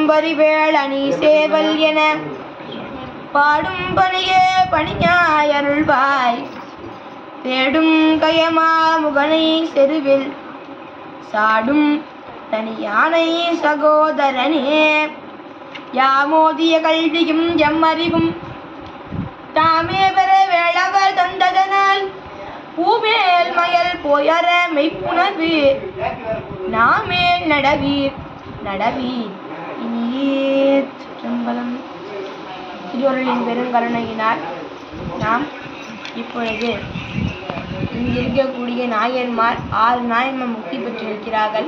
பரிவேள் அணி சேவல் என பாடும் பணியே பணியாய் அருள்வாய் தேடும் கயமா முகனை செருவில் சாடும் தனியானை சகோதரனே யாமோதிய கல்வியும் எம்மறிவும் தாமே பெற வேளவர் தந்ததனால் பூமேல் மயல் போயற மெய்ப்புணர்வு நாமேல் நடவீர் நடவீர் இனியே. சிற்றம்பலம். திருவருளின் பெருங்கருணையினால் நாம் இப்பொழுது இங்கு இருக்கக்கூடிய நாயன்மார் 6 நாயன்மார் முக்தி பெற்றிருக்கிறார்கள்.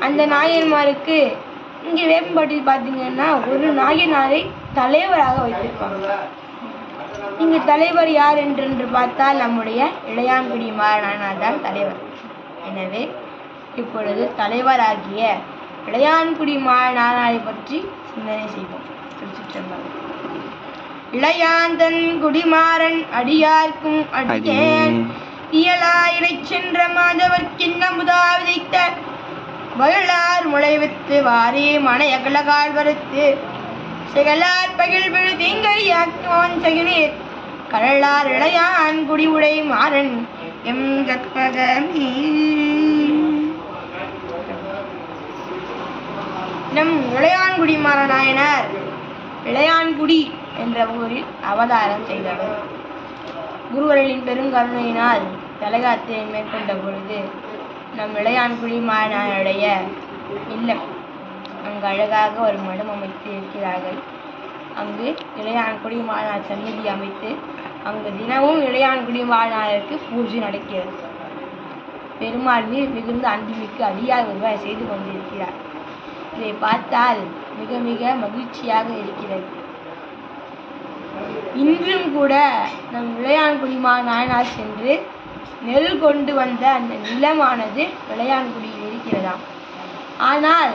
அந்த நாயன்மாருக்கு இங்கே வேப்பம்பாட்டில் பார்த்தீங்கன்னா ஒரு நாயனாரை தலைவராக வைத்திருப்பாங்க. இங்கு தலைவர் யார் என்று பார்த்தால் நம்முடைய இளையான்குடி மாநாயனார் தான் தலைவர். எனவே இப்பொழுது தலைவராகிய இளையான்குடி மாநாயனாரை பற்றி சிந்தனை செய்வோம். திருச்சிற்றம்பலம். இளையாந்தன் குடிமாறன் அடியார்க்கும் அடியேன் இயலாயிரை சென்ற மாதவர்க்கின் அமுதா விதைத்த வயலார் முளைவித்து வாரி மனையகலகால் வருத்து சிகலார் பகில் விழு தீங்கையாக்குவான் சகினீர் கழலார் இளையான் குடி உடை மாறன் எம் கற்பகமே. நம் இளையான்குடி மாறனாயனார் இளையான்குடி என்ற ஊரில் அவதாரம் செய்தவர். குருவர்களின் பெருங்கருணையினால் தலைகாத்திரை மேற்கொண்ட பொழுது நம் இளையான்குடி மாறனாருடைய இல்லம் அங்கு அழகாக ஒரு மடம் அமைத்து இருக்கிறார்கள். அங்கு இளையான்குடி மாறனார் சந்நிதி அமைத்து அங்கு தினமும் இளையான்குடி மாறனாருக்கு பூஜை நடக்கிறது. பெருமாள் மிகுந்த அன்புமிக்கு அடியார் ஒருவர் செய்து கொண்டிருக்கிறார். இதை பார்த்தால் மிக மிக மகிழ்ச்சியாக இருக்கிறது. இன்றும் கூட நம் இளையான்குடி மாநாயனார் சென்று நெல் கொண்டு வந்த அந்த நிலமானது இளையான்குடியில் இருக்கிறதாம். ஆனால்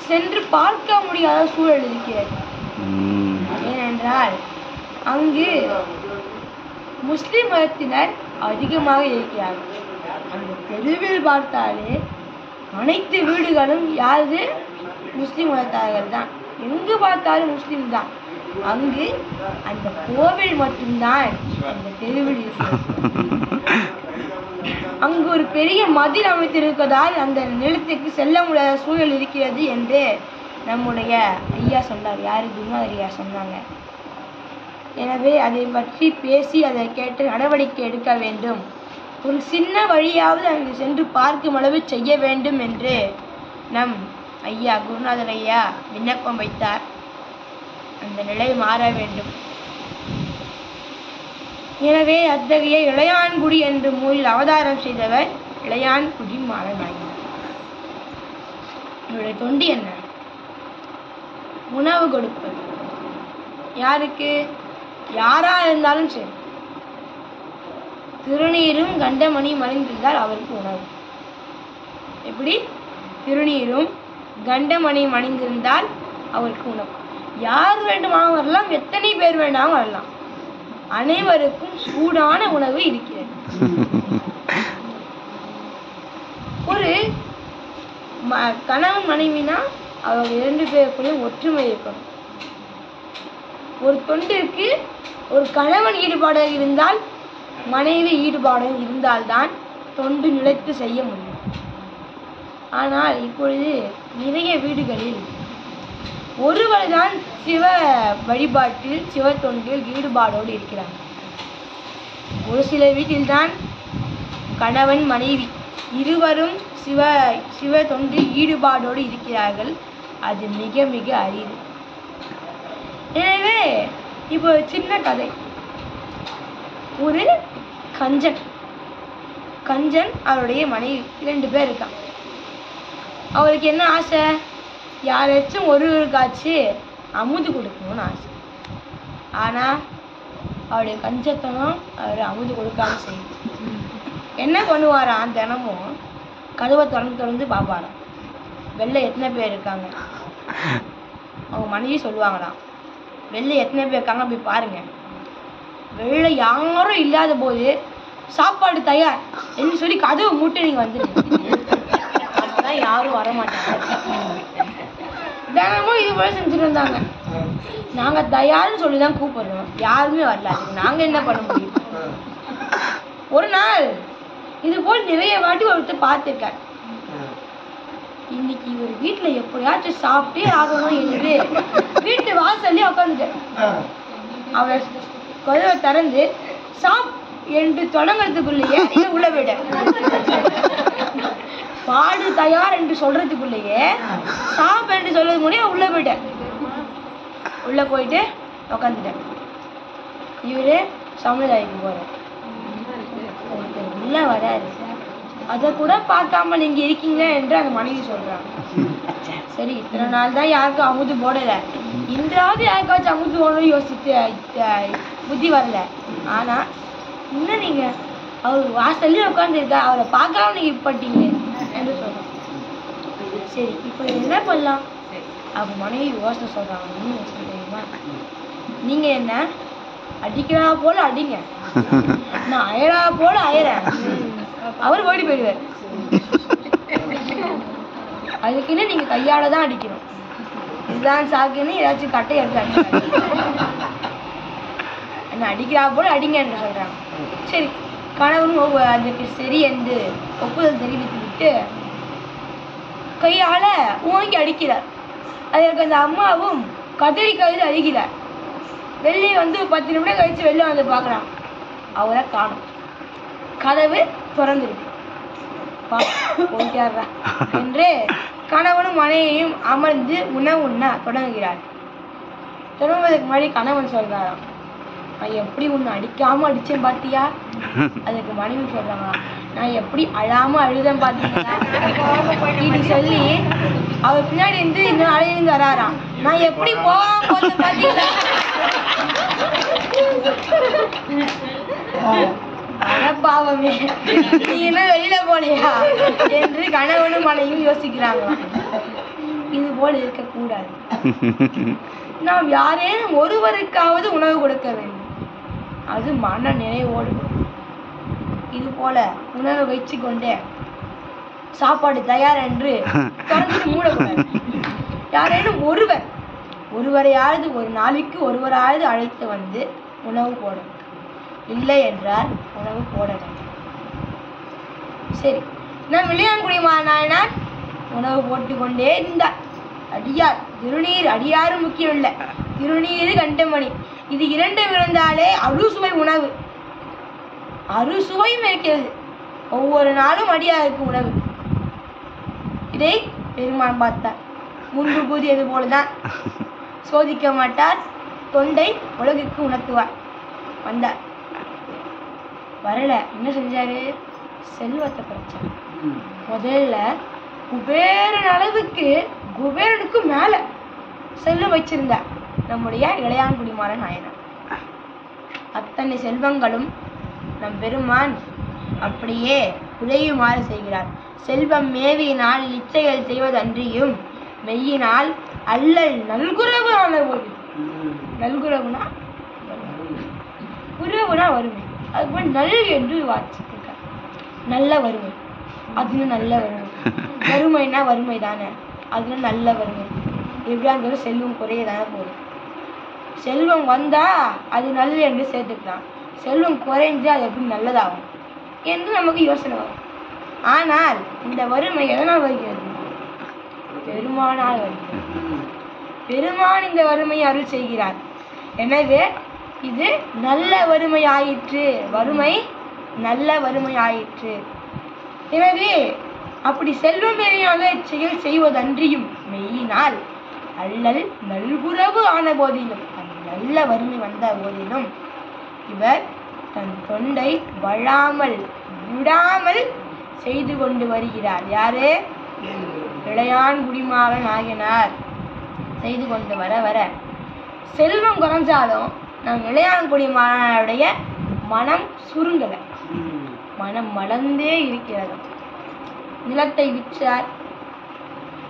சென்று பார்க்க முடியாத சூழல் இருக்கிறது. ஏனென்றால் அங்கு முஸ்லிம் மதத்தினர் அதிகமாக இருக்கிறார்கள். அந்த தெருவில் பார்த்தாலே அனைத்து வீடுகளும் யாரு? முஸ்லிம் மதத்தார்கள் தான். எங்கு பார்த்தாலும் முஸ்லிம் தான். அங்கு அந்த கோவில் மட்டும்தான் அந்த தெருவில் இருக்கிறது. அங்கு ஒரு பெரிய மதில் அமைத்திருப்பதால் அந்த நிலத்துக்கு செல்ல முடியாத சூழல் இருக்கிறது என்று நம்முடைய ஐயா சொன்னார். யாரு? குருநாதர் ஐயா சொன்னாங்க. எனவே அதை பற்றி பேசி அதை கேட்டு நடவடிக்கை எடுக்க வேண்டும். ஒரு சின்ன வழியாவது அங்கு சென்று பார்க்கும் அளவு செய்ய வேண்டும் என்று நம் ஐயா குருநாதர் ஐயா விண்ணப்பம் வைத்தார். அந்த நிலை மாற வேண்டும். எனவே அத்தகைய இளையான்குடி என்ற ஊரில் அவதாரம் செய்தவர் இளையான்குடி மாறனாயனார். இவருடைய தொண்டு என்ன? உணவு கொடுப்பது. யாருக்கு? யாரா இருந்தாலும் சரி. திருநீரும் கண்டமணி மணிந்திருந்தால் அவருக்கு உணவு. எப்படி? திருநீரும் கண்டமணி மணிந்திருந்தால் அவருக்கு உணவு. யார் வேண்டுமானாலும் வரலாம், எத்தனை பேர் வேண்டாலும் வரலாம். அனைவருக்கும் சூடான உணவு இருக்கிறது. ஒரு கணவன் மனைவினா அவங்க 2 பேருக்குள்ளேயும் ஒற்றுமை இருக்கணும். ஒரு தொண்டிற்கு ஒரு கணவன் ஈடுபாடாக இருந்தால் மனைவி ஈடுபாடாக இருந்தால்தான் தொண்டு நிலைத்து செய்ய முடியும். ஆனால் இப்பொழுது நிறைய வீடுகளில் ஒருவர் தான் சிவ வழிபாட்டில் சிவ தொண்டில் ஈடுபாடோடு இருக்கிறார். ஒரு சில வீட்டில்தான் கணவன் மனைவி இருவரும் சிவ தொண்டில் ஈடுபாடோடு இருக்கிறார்கள். அது மிக மிக அரிது. எனவே இப்போ சின்ன கதை. ஒரு கஞ்சன் அவருடைய மனைவி 2 பேர் இருக்கான். அவருக்கு என்ன ஆசை? யாராச்சும் ஒருவருக்காச்சு அமுது கொடுக்கணும்னு ஆசை. ஆனால் அவருடைய கஞ்சத்தனம் அவர் அமுது கொடுக்காம செய்யும். என்ன பண்ணுவாராம்? தினமும் கதவை திறந்து பார்ப்பாராம். வெளில எத்தனை பேர் இருக்காங்க. அவங்க மனைவி சொல்லுவாங்களாம், வெளில எத்தனை பேர் இருக்காங்க போய் பாருங்க. வெளில யாரும் இல்லாத போது சாப்பாடு தயார் என்று சொல்லி கதவை மூட்டை நீங்க வந்துடுங்க. அப்பதான் யாரும் வரமாட்டாங்க. தினமும் இது போல செஞ்சுட்டு இருந்தாங்க. நாங்க தயார்னு சொல்லிதான் கூப்பிடுறோம், யாருமே வரல. நாங்க என்ன பண்ண முடியும்? ஒரு நாள் இது போல் நிறைய வாட்டி ஒருத்தர் பார்த்திருக்காரு. இன்னைக்கு இவர் வீட்டுல எப்படியாச்சும் சாப்பிட்டே ஆகணும் என்று வீட்டு வாசல்லே உட்காந்துட்டார். அவர் கதவை திறந்து சாப் என்று தொடங்கிறதுக்குள்ளேயே உள்ள போயிட்டார். பாடு தயார் என்று சொல்றதுக்குள்ளேயே சாப் என்று சொல்றது முடியும் உள்ள போயிட்டார். உள்ள போயிட்டு உட்காந்துட்டார். இவரு சமுதாயத்துக்கு போறார். உள்ள வராரு. அதை கூட பார்க்காம நீங்க இருக்கீங்க என்று அந்த மனைவி சொல்றாங்க. சரி, இத்தனை நாள் தான் யாருக்கும் அமுது போடல, இன்றாவது யாருக்காச்சும் அமுது போடணும் யோசித்து புத்தி வரல. ஆனா இன்னும் நீங்க அவர் வாசல்ல உட்கார்ந்து இருக்கா, அவரை பார்க்காம நீங்க இப்பட்டீங்க என்று சொல்றோம். சரி, இப்ப என்ன பண்ணலாம்? அப்ப மனைவி யோசனை சொல்றாங்க. நீங்க யோசனை தெரியுமா? நீங்க என்ன அடிக்கிறா போல அடிங்க, நான் அயரா போல அயறேன், அவர் ஓடி போயிடுவார். அதுக்குன்னு நீங்க கையால தான் அடிக்கணும். இதுதான் சாக்குன்னு ஏதாச்சும் கட்டை எடுத்து என்ன அடிக்கிறா போல அடிங்க என்று சொல்றாங்க. சரி, கணவனும் அதுக்கு சரி என்று ஒப்புதல் தெரிவித்து விட்டு கையால ஓங்கி அடிக்கிறார். அதற்கு அந்த அம்மாவும் கதறி கழுது அடிக்கிறார். வெளியே வந்து 10 நிமிடம் கழிச்சு வெளில வந்து பார்க்குறான். அவரை காணும். கதவு திறந்துருக்கு. போயிட்டாரா என்று கணவனும் மனைவியும் அமர்ந்து உணவு உண்ண தொடங்குகிறார். தொடங்குவதற்கு முன்னாடி கணவன் சொல்றாராம், நான் எப்படி உன்னை அடிக்காம அடிச்சேன் பாத்தியா? அதுக்கு மனைவி சொல்றாங்க, நான் எப்படி அழாம அழுதேன் பாத்தீங்களா? இப்படி சொல்லி அவர் பின்னாடி இருந்து இன்னும் அழைந்து வராராம், நான் எப்படி போகாம போச்சேன் பாத்தீங்களா? பாவமே, நீ என்ன வெளியில போனியா என்று கணவனும் மனைவியும் யோசிக்கிறாங்களாம். இது போல் இருக்கக்கூடாது. நாம் யாரேனும் ஒருவருக்காவது உணவு கொடுக்க வேண்டும். அது மன நிறைவோடு. இது போல உணவை வைச்சு கொண்டே சாப்பாடு தயார் என்று தொடர்ந்து மூடக்கூடாது. யாரேனும் ஒருவரையாவது ஒரு நாளைக்கு ஒருவராவது அழைத்து வந்து உணவு போடும். இல்லை என்றால் உணவு போட வேண்டும். சரி, நம் இளையான்குடி நாயனார் உணவு போட்டு கொண்டே இருந்தார். அடியார் திருநீர், அடியாரும் முக்கியம் இல்லை, திருநீர் கண்டமணி, இது இரண்டும் இருந்தாலே அறுசுவை உணவு. அறுசுவையும் இருக்கிறது. ஒவ்வொரு நாளும் அடியாருக்கு உணவு. இதை பெருமான் பார்த்தார். முன்பு கூறியது போலதான், சோதிக்க மாட்டார், தொண்டை உலகுக்கு உணர்த்துவார். வந்தார். வரல, என்ன செஞ்சாரு? செல்வத்தை பறிச்சார். முதல்ல குபேரன் அளவுக்கு, குபேரனுக்கு மேல செல்வம் வச்சிருந்தார் நம்முடைய இளையான்குடி நாயனார். அத்தனை செல்வங்களும் நம் பெருமான் அப்படியே உழையுமாறு செய்கிறார். செல்வம் மேவியினால் இச்சைகள் செய்வதன்றியும் மெய்யினால் அல்லல் நல்குறவு ஆன போது. நல்குறவுனா உறவுனா வறுமை. அதுபோல் நல் என்று வாசித்திருக்கார். நல்ல வறுமை, அதுன்னு நல்ல வறுமை. வறுமைனா வறுமை தானே, அதுல நல்ல வறுமை. எப்படியா இருந்தாலும் செல்வம் குறையதானே போதும். செல்வம் வந்தா அது நல்லது என்று சேர்த்துக்கலாம், செல்வம் குறைஞ்சு அது எப்படி நல்லதாகும் என்று நமக்கு யோசனை வரும். ஆனால் இந்த வறுமை எதனால் வருகிறது? பெருமானால் வருகிறது. பெருமான் இந்த வறுமையை அருள் செய்கிறார். எனவே இது நல்ல வறுமை ஆயிற்று. வறுமை நல்ல வறுமை ஆயிற்று. எனவே அப்படி செல்வம் மேலாக செயல் செய்வதன்றியும் மெய்யினால் அல்லல் நல்குறவு ஆன போதிலும், அந்த நல்ல வறுமை வந்த போதிலும் இவர் தன் தொண்டை வழாமல் விடாமல் செய்து கொண்டு வருகிறார். யாரு? இளையான்குடி நாயனார் செய்து கொண்டு வர வர செல்வம் குறைஞ்சாலும் நம் இளையான்குடி மாணவருடைய மனம் சுருங்கலை, மனம் மலர்ந்தே இருக்கிறது. நிலத்தை விற்றார்,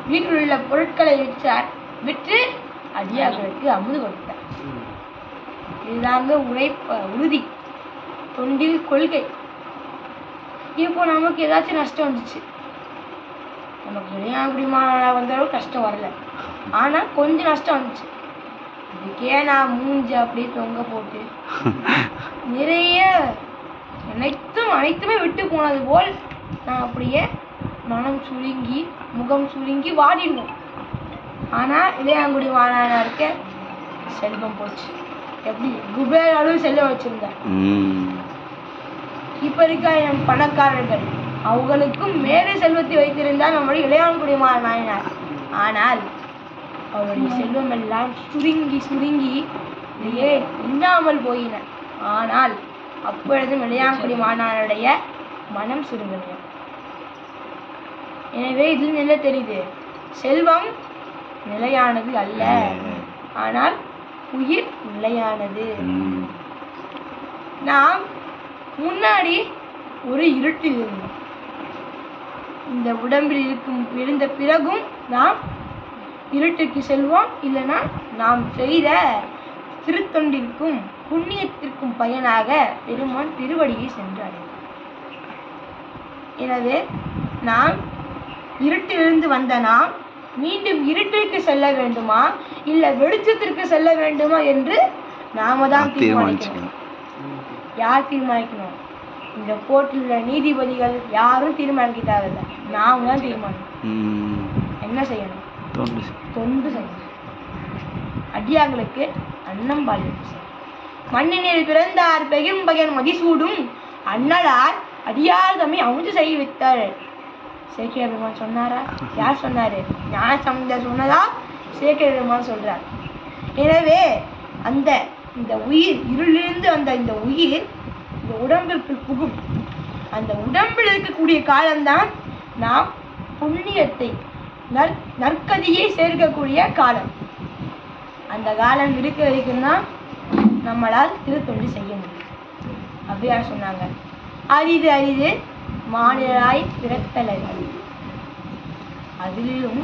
வீட்டில் உள்ள பொருட்களை விற்றார், விற்று அடியார்களுக்கு அமுது கொடுத்தார். இதுதாங்க உறுதி, தொண்டில் கொள்கை. இப்போ நமக்கு ஏதாச்சும் நஷ்டம் வந்துச்சு, நமக்கு இளையான்குடி வந்தாலும் கஷ்டம் வரல, ஆனா கொஞ்சம் நஷ்டம் வந்துச்சு. அதுக்கே நான் மூஞ்சி அப்படியே தொங்க போட்டு நிறைய அனைத்துமே விட்டு போனது போல் நான் அப்படியே மனம் சுருங்கி முகம் சுருங்கி வாடிடுவோம். ஆனா இளையாங்குடி மாநாடுக்கு செல்வம் போச்சு. எப்படி குபேராலும் செல்வம் வச்சிருந்தேன். இப்ப இருக்க என் பணக்காரர்கள் அவங்களுக்கும் மேலே செல்வத்தை வைத்திருந்தார் நம்முடைய இளையான்குடி நாயனார். ஆனால் அவருடைய செல்வம் எல்லாம் சுருங்கி சுருங்கி இல்லாமல் போயின. ஆனால் அப்பொழுதும் இளையான்குடி மாநாடுடைய மனம் சுருங்கலையும். எனவே இதில் என்ன தெரியுது? செல்வம் நிலையானது அல்ல, ஆனால் உயிர் நிலையானது. நாம் முன்னாடி ஒரு இருட்டில் இருந்தோம். இந்த உடம்பில் இருந்த பிறகும் நாம் இருட்டுக்கு செல்வோம். இல்லைன்னா நாம் செய்த திருத்தொண்டிற்கும் புண்ணியத்திற்கும் பயனாக பெருமான் திருவடியை சென்றார். எனவே நாம் இருட்டிலிருந்து வந்த நாம் மீண்டும் இருட்டிற்கு செல்ல வேண்டுமா இல்ல வெளிச்சத்திற்கு செல்ல வேண்டுமா என்று நாம தான் தீர்மானிக்கணும். யார் தீர்மானிக்கணும்? இந்த கோர்ட்டில் உள்ள நீதிபதிகள் யாரும் தீர்மானிக்க தேவையில்லை, நாம தான் தீர்மானிக்கணும். என்ன செய்யணும்? தொண்டு செய்யணும். அடியார்களுக்கு அன்னம் பாலிப்பு. மண்ணினில் பிறந்தார் பெகும் பகன் மதிசூடும் அண்ணலார் அடியார் தம்மை அமுது செய்வித்தார். சேக்கிய பெருமான் சொன்னாரா? யார் சொன்னாரு? ஞான சம்பந்தர் சொன்னதா? சேக்கிய பெருமான் சொல்றார். எனவே இந்த உயிர் இருளிலிருந்து வந்த இந்த உயிர் இந்த உடம்பிற்கு புகும். அந்த உடம்பில் இருக்கக்கூடிய காலம்தான் நாம் புண்ணியத்தை நற்கதியை சேர்க்கக்கூடிய காலம். அந்த காலம் இருக்க வரைக்கும் தான் நம்மளால் திருத்தொண்டு செய்ய முடியும். அப்படியா சொன்னாங்க. அரிது அரிது மாநிலாய் பிறத்தலர்கள். அதிலும்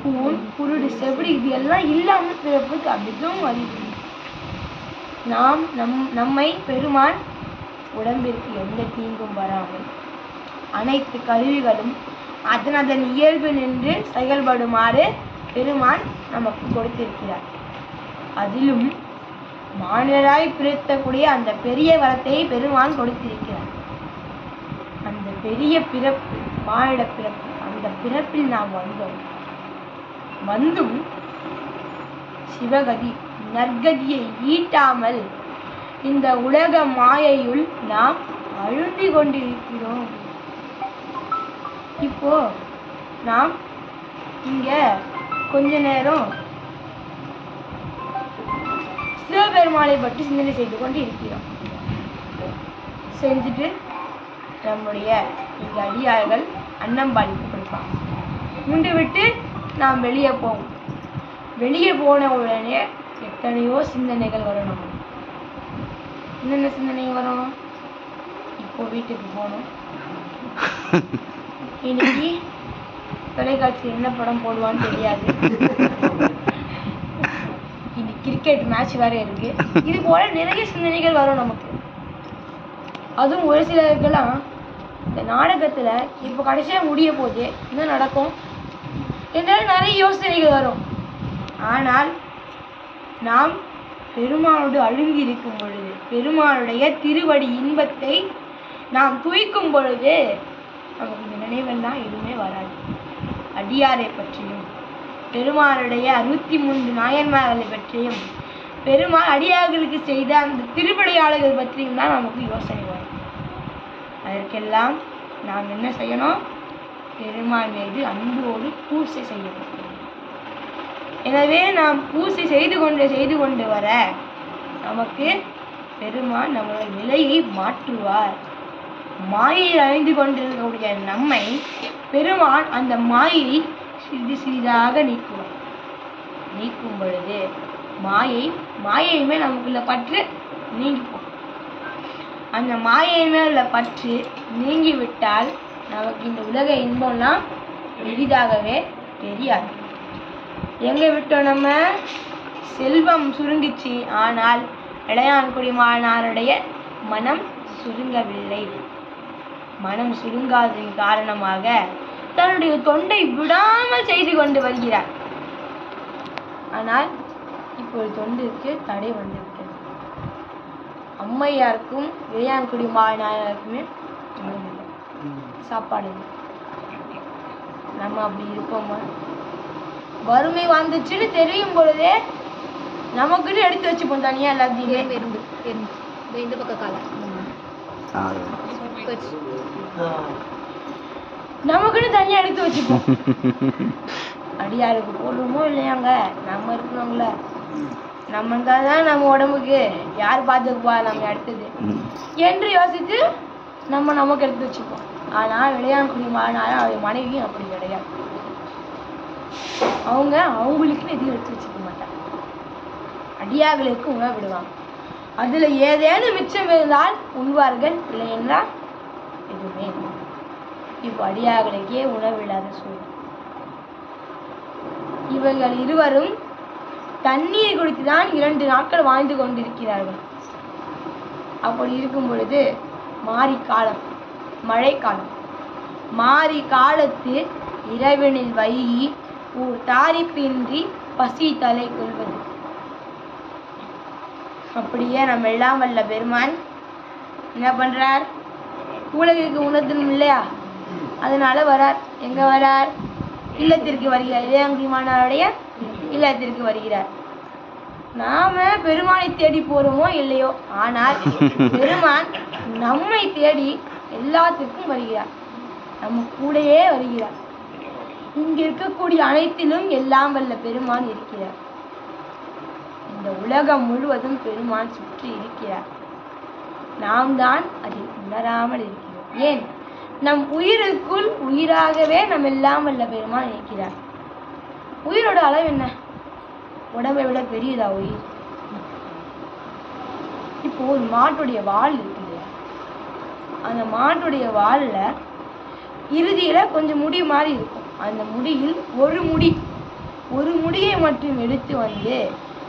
கூன் குருடு செவிடு இது எல்லாம் இல்லாமல் பிறப்புக்கு மிகவும் அரிது. நாம் நம்மை பெருமான் உடம்பிற்கு எந்த தீங்கும் வராமல் அனைத்து கருவிகளும் அதன் இயல்பு நின்று செயல்படுமாறு பெருமான் நமக்கு கொடுத்திருக்கிறார். அதிலும் மாநிலராய் பிறத்தக்கூடிய அந்த பெரிய வரத்தை பெருமான் கொடுத்திருக்கிறார். அந்த பெரிய பிறப்பு மானிட பிறப்பு, அந்த பிறப்பில் நாம் வந்தும் சிவகதி நற்கதியை ஈட்டாமல் இந்த உலக மாயையுள் நாம் அழுந்தி கொண்டிருக்கிறோம். இப்போ நாம் இங்க கொஞ்ச நேரம் சிவபெருமானை பற்றி சிந்தனை செய்து கொண்டு இருக்கிறோம். செஞ்சுட்டு நம்முடைய இங்க அடியார்கள் அன்னம்பாளிப்பு கொடுப்பாங்க. உண்டு விட்டு நாம் வெளியே போவோம். வெளியே போன உடனே எத்தனையோ சிந்தனைகள் வரும். நம்ம என்னென்ன சிந்தனை வரும்? இப்போ வீட்டுக்கு போகணும், இன்னைக்கு தொலைக்காட்சி என்ன படம் போடுவான்னு தெரியாது, இன்னைக்கு கிரிக்கெட் மேட்ச் வேற இருக்கு. இது போல நிறைய சிந்தனைகள் வரும் நமக்கு. அதுவும் ஒரு சிலருக்கெல்லாம் இந்த நாடகத்துல இப்ப கடைசியா முடிய போது என்ன நடக்கும் என்றால் நிறைய யோசனைகள் வரும். ஆனால் நாம் பெருமானோடு அழுங்கி இருக்கும் பொழுது, பெருமானுடைய திருவடி இன்பத்தை நாம் துய்க்கும் பொழுது நமக்கு இந்த நினைவெல்லாம் எதுவுமே வராது. அடியாரை பற்றியும் பெருமானுடைய 63 நாயன்மார்களை பற்றியும் பெருமாள் அடியார்களுக்கு செய்த அந்த திருவிளையாடல்கள் பற்றியும் தான் நமக்கு யோசனை வரும். அதற்கெல்லாம் நாம் என்ன செய்யணும்? பெருமாள் மீது அன்போடு பூசை செய்யணும். எனவே நாம் பூசை செய்து கொண்டு வர நமக்கு பெருமாள் நம்முடைய நிலையை மாற்றுவார். மாயை அழிந்து கொண்டிருக்கக்கூடிய நம்மை பெருமாள் அந்த மாயை சிறிது சிறிதாக நீக்குவார். நீக்கும் பொழுது மாயையுமே நமக்குள்ள பற்று நீங்கிப்போம். அந்த மாயையுமே உள்ள பற்று நீங்கிவிட்டால் நமக்கு இந்த உலக இன்பம்லாம் எளிதாகவே தெரியாது. எங்க விட்டோம்? நம்ம செல்வம் சுருங்கிச்சு, ஆனால் இளையான்குடி மாநாடுடைய மனம் சுருங்கவில்லை. மனம் சுருங்காததின் காரணமாக தன்னுடைய தொண்டை விடாமல் செய்து கொண்டு வருகிறார். ஆனால் இப்போது தொண்டிற்கு தடை வந்துவிட்டது. அம்மையாருக்கும் இளையான்குடி மாநாயனாருக்குமே உணவு இல்லை, சாப்பாடு இல்லை. நம்ம அப்படி இருப்போமா? வறுமை வந்துச்சுன்னு தெரியும் பொழுதே நமக்குன்னு எடுத்து வச்சுப்போம் தனியா எல்லாத்தையும். இந்த பக்கம் காலம் நமக்குன்னு தனியா எடுத்து வச்சுப்போம். அடியாருக்கு போடுறோமோ இல்லையாங்க, நம்ம இருக்கிறோங்கள, நம்ம இருந்தாதான் நம்ம உடம்புக்கு யார் பார்த்துக்குவா நம்ம அடுத்தது என்று யோசித்து நம்ம நமக்கு எடுத்து வச்சுப்போம். ஆனால் இளையான்குடி மாநாடு அவருடைய மனைவியும் அப்படி கிடையாது. அவங்க அவங்களுக்குன்னு எதையும் எடுத்து வச்சுக்க மாட்டாங்க. அடியார்களுக்கு உணவு விடுவாங்க. அதுல ஏதேனும் மிச்சம் இருந்தால் உண்பார்கள், இல்லை என்றால் எதுவுமே இல்லை. இப்போ அடியார்களுக்கே உணவில்லாத சூழல். இவர்கள் இருவரும் தண்ணீர் குடித்துதான் 2 நாட்கள் வாழ்ந்து கொண்டிருக்கிறார்கள். அப்படி இருக்கும் பொழுது மாரி காலம், மழைக்காலம். மாரி காலத்து இரவினில் வைகி ஊர் தாரிப்பின்றி பசி தலை கொள்வது. அப்படியே நம்ம எல்லாம் வல்ல பெருமான் என்ன பண்றார்? உலகிற்கு உணர்த்தணும் இல்லையா? அதனால வரார். எங்க வரார்? இல்லத்திற்கு வருகிறார். இளையான்குடி மாநாடுடைய இல்லத்திற்கு வருகிறார். நாம பெருமானை தேடி போறோமோ இல்லையோ, ஆனால் பெருமான் நம்மை தேடி எல்லாத்துக்கும் வருகிறார். நம்ம கூடயே வருகிறார். இங்க இருக்கக்கூடிய அனைத்திலும் எல்லாம் வல்ல பெருமான் இருக்கிறார். இந்த உலகம் முழுவதும் பெருமான் சுற்றி இருக்கிறார். நாம் தான் அதை உணராமல் இருக்கிறோம். ஏன்? நம் உயிருக்குள் உயிராகவே நம் எல்லாம் வல்ல பெருமான் இருக்கிறார். உயிரோட அளவு என்ன? உடம்பை விட பெரியதா உயிர்? இப்போ ஒரு மாட்டுடைய வால் இருக்கு இல்லையா? அந்த மாட்டுடைய வால்ல இறுதியில கொஞ்சம் முடி மாதிரி இருக்கும். அந்த முடியில் ஒரு முடியை மட்டும் எடுத்து வந்து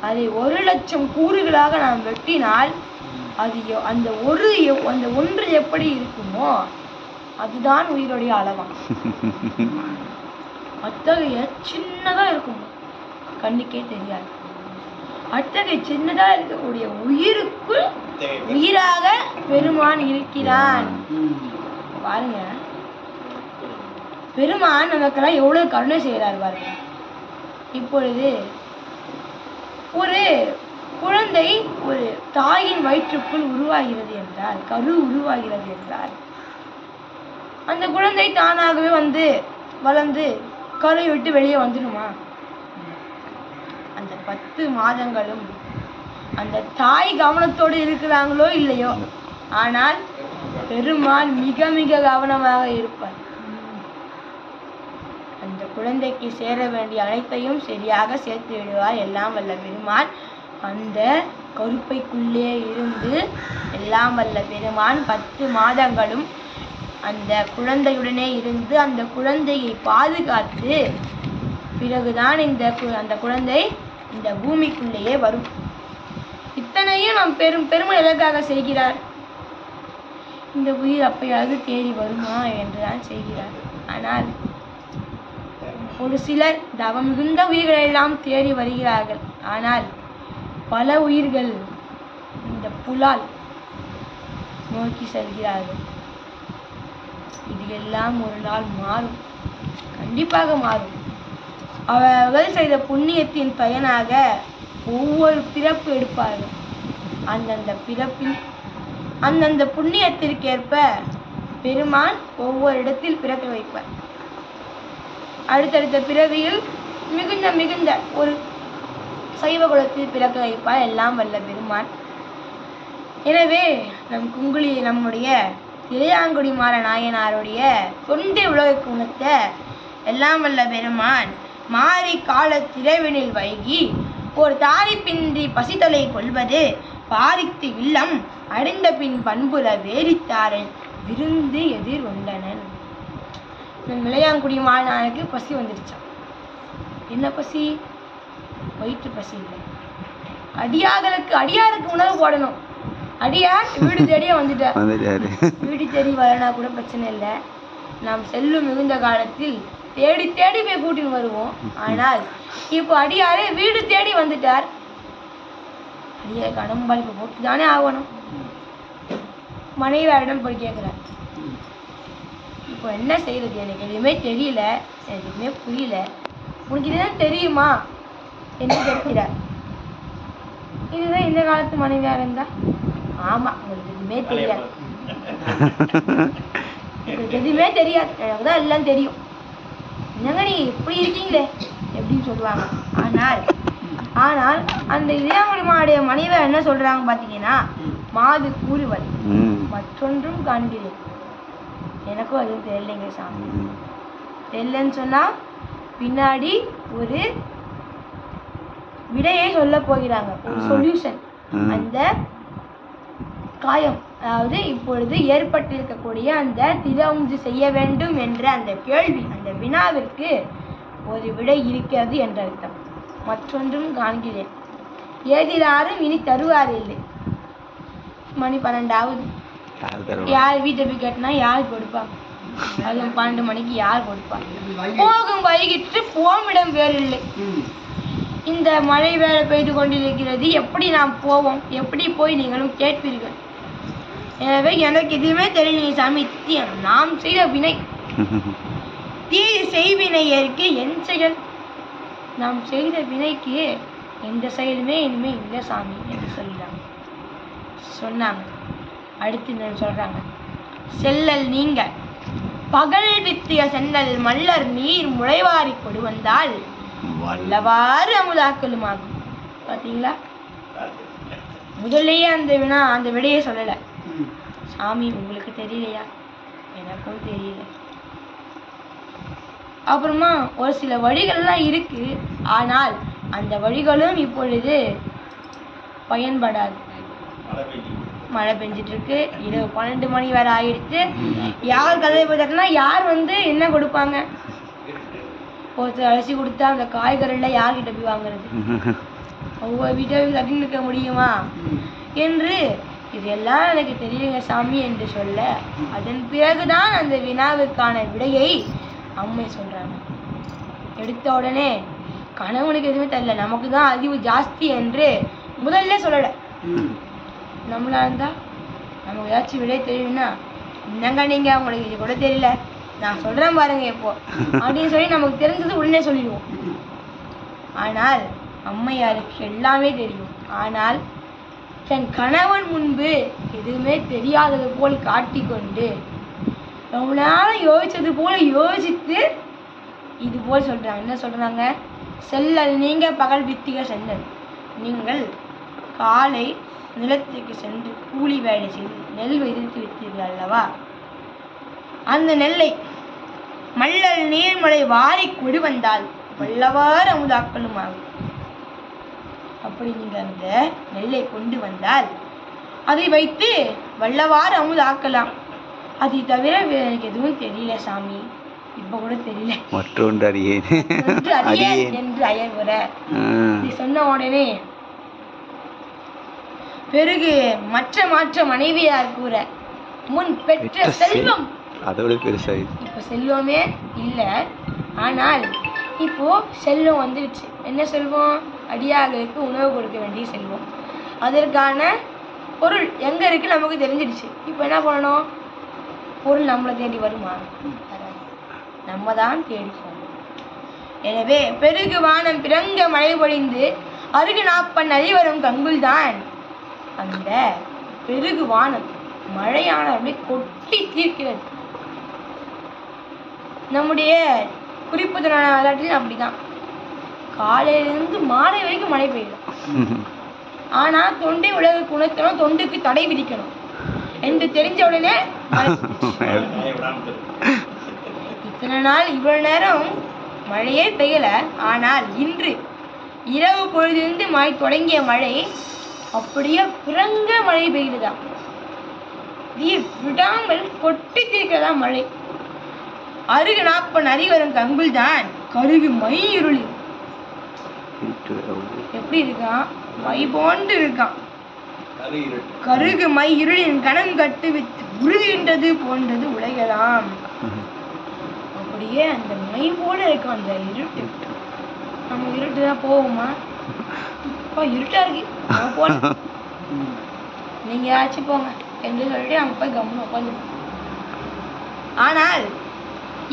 அதை 1,00,000 கூறுகளாக நாம் வெட்டினால் அது அந்த ஒன்று எப்படி இருக்குமோ அதுதான் உயிருடைய அளவா. அத்தகைய சின்னதா இருக்கும், கண்ணுக்கே தெரியாது. அத்தகைய சின்னதா இருக்கக்கூடிய உயிருக்குள் உயிராக பெருமான் இருக்கிறான். பாருங்க, பெருமான் நமக்கெல்லாம் எவ்வளவு கருணை செய்கிறார் பாருங்க. இப்பொழுது ஒரு குழந்தை ஒரு தாயின் வயிற்றுக்குள் உருவாகிறது என்றால், கரு உருவாகிறது என்றால், அந்த குழந்தை தானாகவே வந்து வளர்ந்து கருவை விட்டு வெளியே வந்துடுமா? அந்த 10 மாதங்களும் அந்த தாய் கவனத்தோடு இருக்கிறாங்களோ இல்லையோ, ஆனால் பெருமான் மிக மிக கவனமாக இருப்பார். அந்த குழந்தைக்கு சேர வேண்டிய அனைத்தையும் சரியாக சேர்த்து விடுவார் எல்லாம் வல்ல பெருமான். அந்த கருப்பைக்குள்ளே இருந்து எல்லாம் வல்ல பெருமான் 10 மாதங்களும் அந்த குழந்தையுடனே இருந்து அந்த குழந்தையை பாதுகாத்து பிறகுதான் அந்த குழந்தை இந்த பூமிக்குள்ளேயே வரும். இத்தனையும் நாம் பெருமை எதற்காக செய்கிறார்? இந்த உயிர் அப்பயாவது தேடி வருமா என்றுதான் செய்கிறார். ஆனால் ஒரு சிலர் தவம் மிகுந்த உயிர்களை எல்லாம் தேடி வருகிறார்கள். ஆனால் பல உயிர்கள் இந்த புலால் நோக்கி செல்கிறார்கள். இது எல்லாம் ஒரு நாள் மாறும், கண்டிப்பாக மாறும். அவர்கள் செய்த புண்ணியத்தின் பயனாக ஒவ்வொரு பிறப்பு எடுப்பார்கள். அந்தந்த பிறப்பில் அந்தந்த புண்ணியத்திற்கேற்ப பெருமான் ஒவ்வொரு இடத்தில் பிறக்க வைப்பார். அடுத்தடுத்த பிறவியில் மிகுந்த ஒரு சைவ குலத்தில் பிறக்க வைப்பார் எல்லாம் வல்ல பெருமான். எனவே நம்முடைய இளையான்குடி மாநாயனாருடைய தொண்டை உலகுக்கு உணர்த்த எல்லாம் வல்ல பெருமான் மாரி கால திரைவினில் வைகி ஒரு தாரிப்பின்றி பசித்தலை கொள்வது பாரித்து இல்லம் அடைந்த பின் பண்புற வேரித்தாரன் விருந்து எதிர் உண்டனன். இளையான்குடி மாநாயனுக்கு பசி வந்துடுச்சான். என்ன பசி? வயிற்று பசி இல்லை. அடியாருக்கு உணவு போடணும். அடியார் வீடு தேடியே வந்துட்டார். வீடு தேடி வரனா கூட பிரச்சனை இல்லை. நாம் செல்லும் மிகுந்த காலத்தில் தேடி போய் கூட்டின்னு வருவோம். ஆனால் இப்போ அடியாரே வீடு தேடி வந்துட்டார். அடியார் கடம்பாளிப்பு போட்டு தானே ஆகணும். மனைவியாரிடம் போய் கேட்குறார், இப்போ என்ன செய்யறது, எனக்கு எதுவுமே தெரியல, எனக்கு எதுவுமே புரியல, உனக்கு இதுதான் தெரியுமா என்று கேட்கிறார். இதுதான் இந்த காலத்து மனைவியா இருந்தா, ஆமா உங்களுக்கு எதுவுமே தெரியாது, உங்களுக்கு எதுவுமே தெரியாது, எனக்கு தான் எல்லாம் தெரியும், என்னங்க நீ இப்படி இருக்கீங்களே எப்படின்னு சொல்லுவாங்க. ஆனால் அந்த இளையாங்குடிமாவுடைய மனைவியார் என்ன சொல்றாங்க பாத்தீங்கன்னா, மாது கூறுவல் மற்றொன்றும் காண்கிறேன், எனக்கும் அதுவும் தெரியலைங்க சாமி. தெரியலன்னு சொன்னா பின்னாடி ஒரு விடையை சொல்ல போகிறாங்க, ஒரு சொல்யூஷன். அந்த காயம், அதாவது இப்பொழுது ஏற்பட்டிருக்கக்கூடிய அந்த திறவுந்து செய்ய வேண்டும் என்ற அந்த கேள்வி, அந்த வினாவிற்கு ஒரு விடை இருக்கிறது என்ற அர்த்தம். மற்றொன்றும் காண்கிறேன், ஏதிலாரும் இனி தருவார் இல்லை. மணி 12 யார் வீட்டை போய் கேட்டினா யார் கொடுப்பாங்க? அதுவும் 12 மணிக்கு யார் கொடுப்பா? போகும் வழிகிட்டு போமிடம் வேறு இல்லை. இந்த மழை வேலை பெய்து கொண்டிருக்கிறது, எப்படி நாம் போவோம், எப்படி போய் நீங்களும் கேட்பீர்கள்? எனவே எனக்கு எதுவுமே தெரியல சாமி, நாம் செய்த வினை தீய செய்வினை ஏற்க என் செயல், நாம் செய்த வினைக்கு எந்த செயலுமே இனிமே இல்லை சாமி என்று சொன்னாங்க. அடுத்து என்ன சொல்றாங்க, செல்லல் நீங்க பகல் வித்திய சென்னல் மல்லர் நீர் முளைவாரி கொடு வந்தால் வல்லவாறு அமுதாக்கலுமாகும். பாத்தீங்களா, முதல்லயே அந்த விடையை சொல்லல. சாமி உங்களுக்கு தெரியலையா, எனக்கும் தெரியல. அப்புறமா ஒரு சில வழிகள்லாம் இருக்கு, ஆனால் அந்த வழிகளும் இப்பொழுது பயன்படாது. மழை பெஞ்சிட்டு இருக்கு, இரவு 12 மணி வரை ஆயிடுச்சு. யார் கதை பார்த்தா யார் என்ன கொடுப்பாங்க? ஒருத்தர் அரிசி கொடுத்தா அந்த காய்கறில யார்கிட்ட போய் வாங்குறது? ஒவ்வொரு வீட்டை தட்டி நிற்க முடியுமா என்று இதெல்லாம் எனக்கு தெரியுங்க சாமி என்று சொல்ல, அதன் பிறகுதான் அந்த வினாவுக்கான விடையை அம்மை சொல்றாங்க. எடுத்த உடனே கணவனுக்கு எதுவுமே தெரியல, நமக்கு தான் அறிவு ஜாஸ்தி என்று முதல்ல சொல்லல. நம்மளா இருந்தா நமக்கு ஏதாச்சும் விடை தெரியும்னா, என்னங்க நீங்க உங்களுக்கு இது கூட தெரியல, நான் சொல்றேன் பாருங்க இப்போ அப்படின்னு சொல்லி நமக்கு தெரிஞ்சது உடனே சொல்லிடுவோம். ஆனால் அம்மையாருக்கு எல்லாமே தெரியும். ஆனால் தன் கணவன் முன்பு எதுவுமே தெரியாதது போல் காட்டிக்கொண்டு ரொம்ப நேரம் யோசிச்சது போல யோசித்து இது போல் சொல்றாங்க. என்ன சொல்றாங்க? செல்லல் நீங்க பகல் வித்திக செல்லல், நீங்கள் காலை நிலத்துக்கு சென்று கூலி வேலை செய்து நெல் விதைத்து விட்டீர்கள் அல்லவா, அந்த நெல்லை மல்லல் நீர்மலை வாரி கொடு வந்தால் வல்லவாறு அமுதாக்கலும் ஆகும். அப்படி நீங்க அந்த நெல்லை கொண்டு வந்தால் அதை வைத்து வல்லவாறு அமுதாக்கலாம். அதை தவிர எனக்கு எதுவும் தெரியல சாமி, இப்ப கூட தெரியல, மற்றொன்று அறியேன் என்று அயர்வுற சொன்ன உடனே பிறகு மற்ற மனைவியார் கூற, முன் பெற்ற செல்வம் அதோட பெருசா இப்ப செல்வமே இல்ல, ஆனால் இப்போ செல்வம் வந்துருச்சு. என்ன செல்வம்? அடியார்களுக்கு உணவு கொடுக்க வேண்டிய செல்வம். அதற்கான பொருள் எங்க இருக்கு நமக்கு தெரிஞ்சிடுச்சு. இப்போ என்ன பண்ணணும்? பொருள் நம்மளை தேடி வருமா? நம்ம தான் தேடி போகணும். எனவே பெருகு வானம் பிறங்க மழை பொழிந்து அருகு நாப்பன் அறிவரும் கங்குல் தான். அந்த பெருகு வானம் மழையான அப்படியே கொட்டி தீர்க்கிறது. நம்முடைய குறிப்பு விளையாட்டில் அப்படிதான், காலையிலிருந்து மாலை வரைக்கும் மழை பெய்யும். ஆனா தொண்டை உலக குணத்தணும், தொண்டுக்கு தடை விதிக்கணும் என்று தெரிஞ்ச உடனே இத்தனை நாள் இவ்வளவு நேரம் மழையே பெய்யல, ஆனால் இன்று இரவு பொழுதிலிருந்து தொடங்கிய மழை அப்படியே பிறங்க மழை பெய்யுதுதான், விடாமல் கொட்டி தீர்க்கிறதா மழை. அருகு நாப்பன் அறிவரும் கங்குல் தான் கருகு மை இருளி. எப்படி இருக்கான்? மை போன்று இருக்கான். கருகு மை இருளின் கணம் கட்டு வித்து உருகின்றது போன்றது உலகலாம். அப்படியே அந்த மை போல இருக்கும் அந்த இருட்டு. நம்ம இருட்டு தான் போவோமா? அப்பா இருட்டா இருக்கு, நான் போல, நீங்க ஏதாச்சும் போங்க என்று சொல்லிட்டு அங்க போய் கம்முன்னு உட்காந்துருப்போம். ஆனால்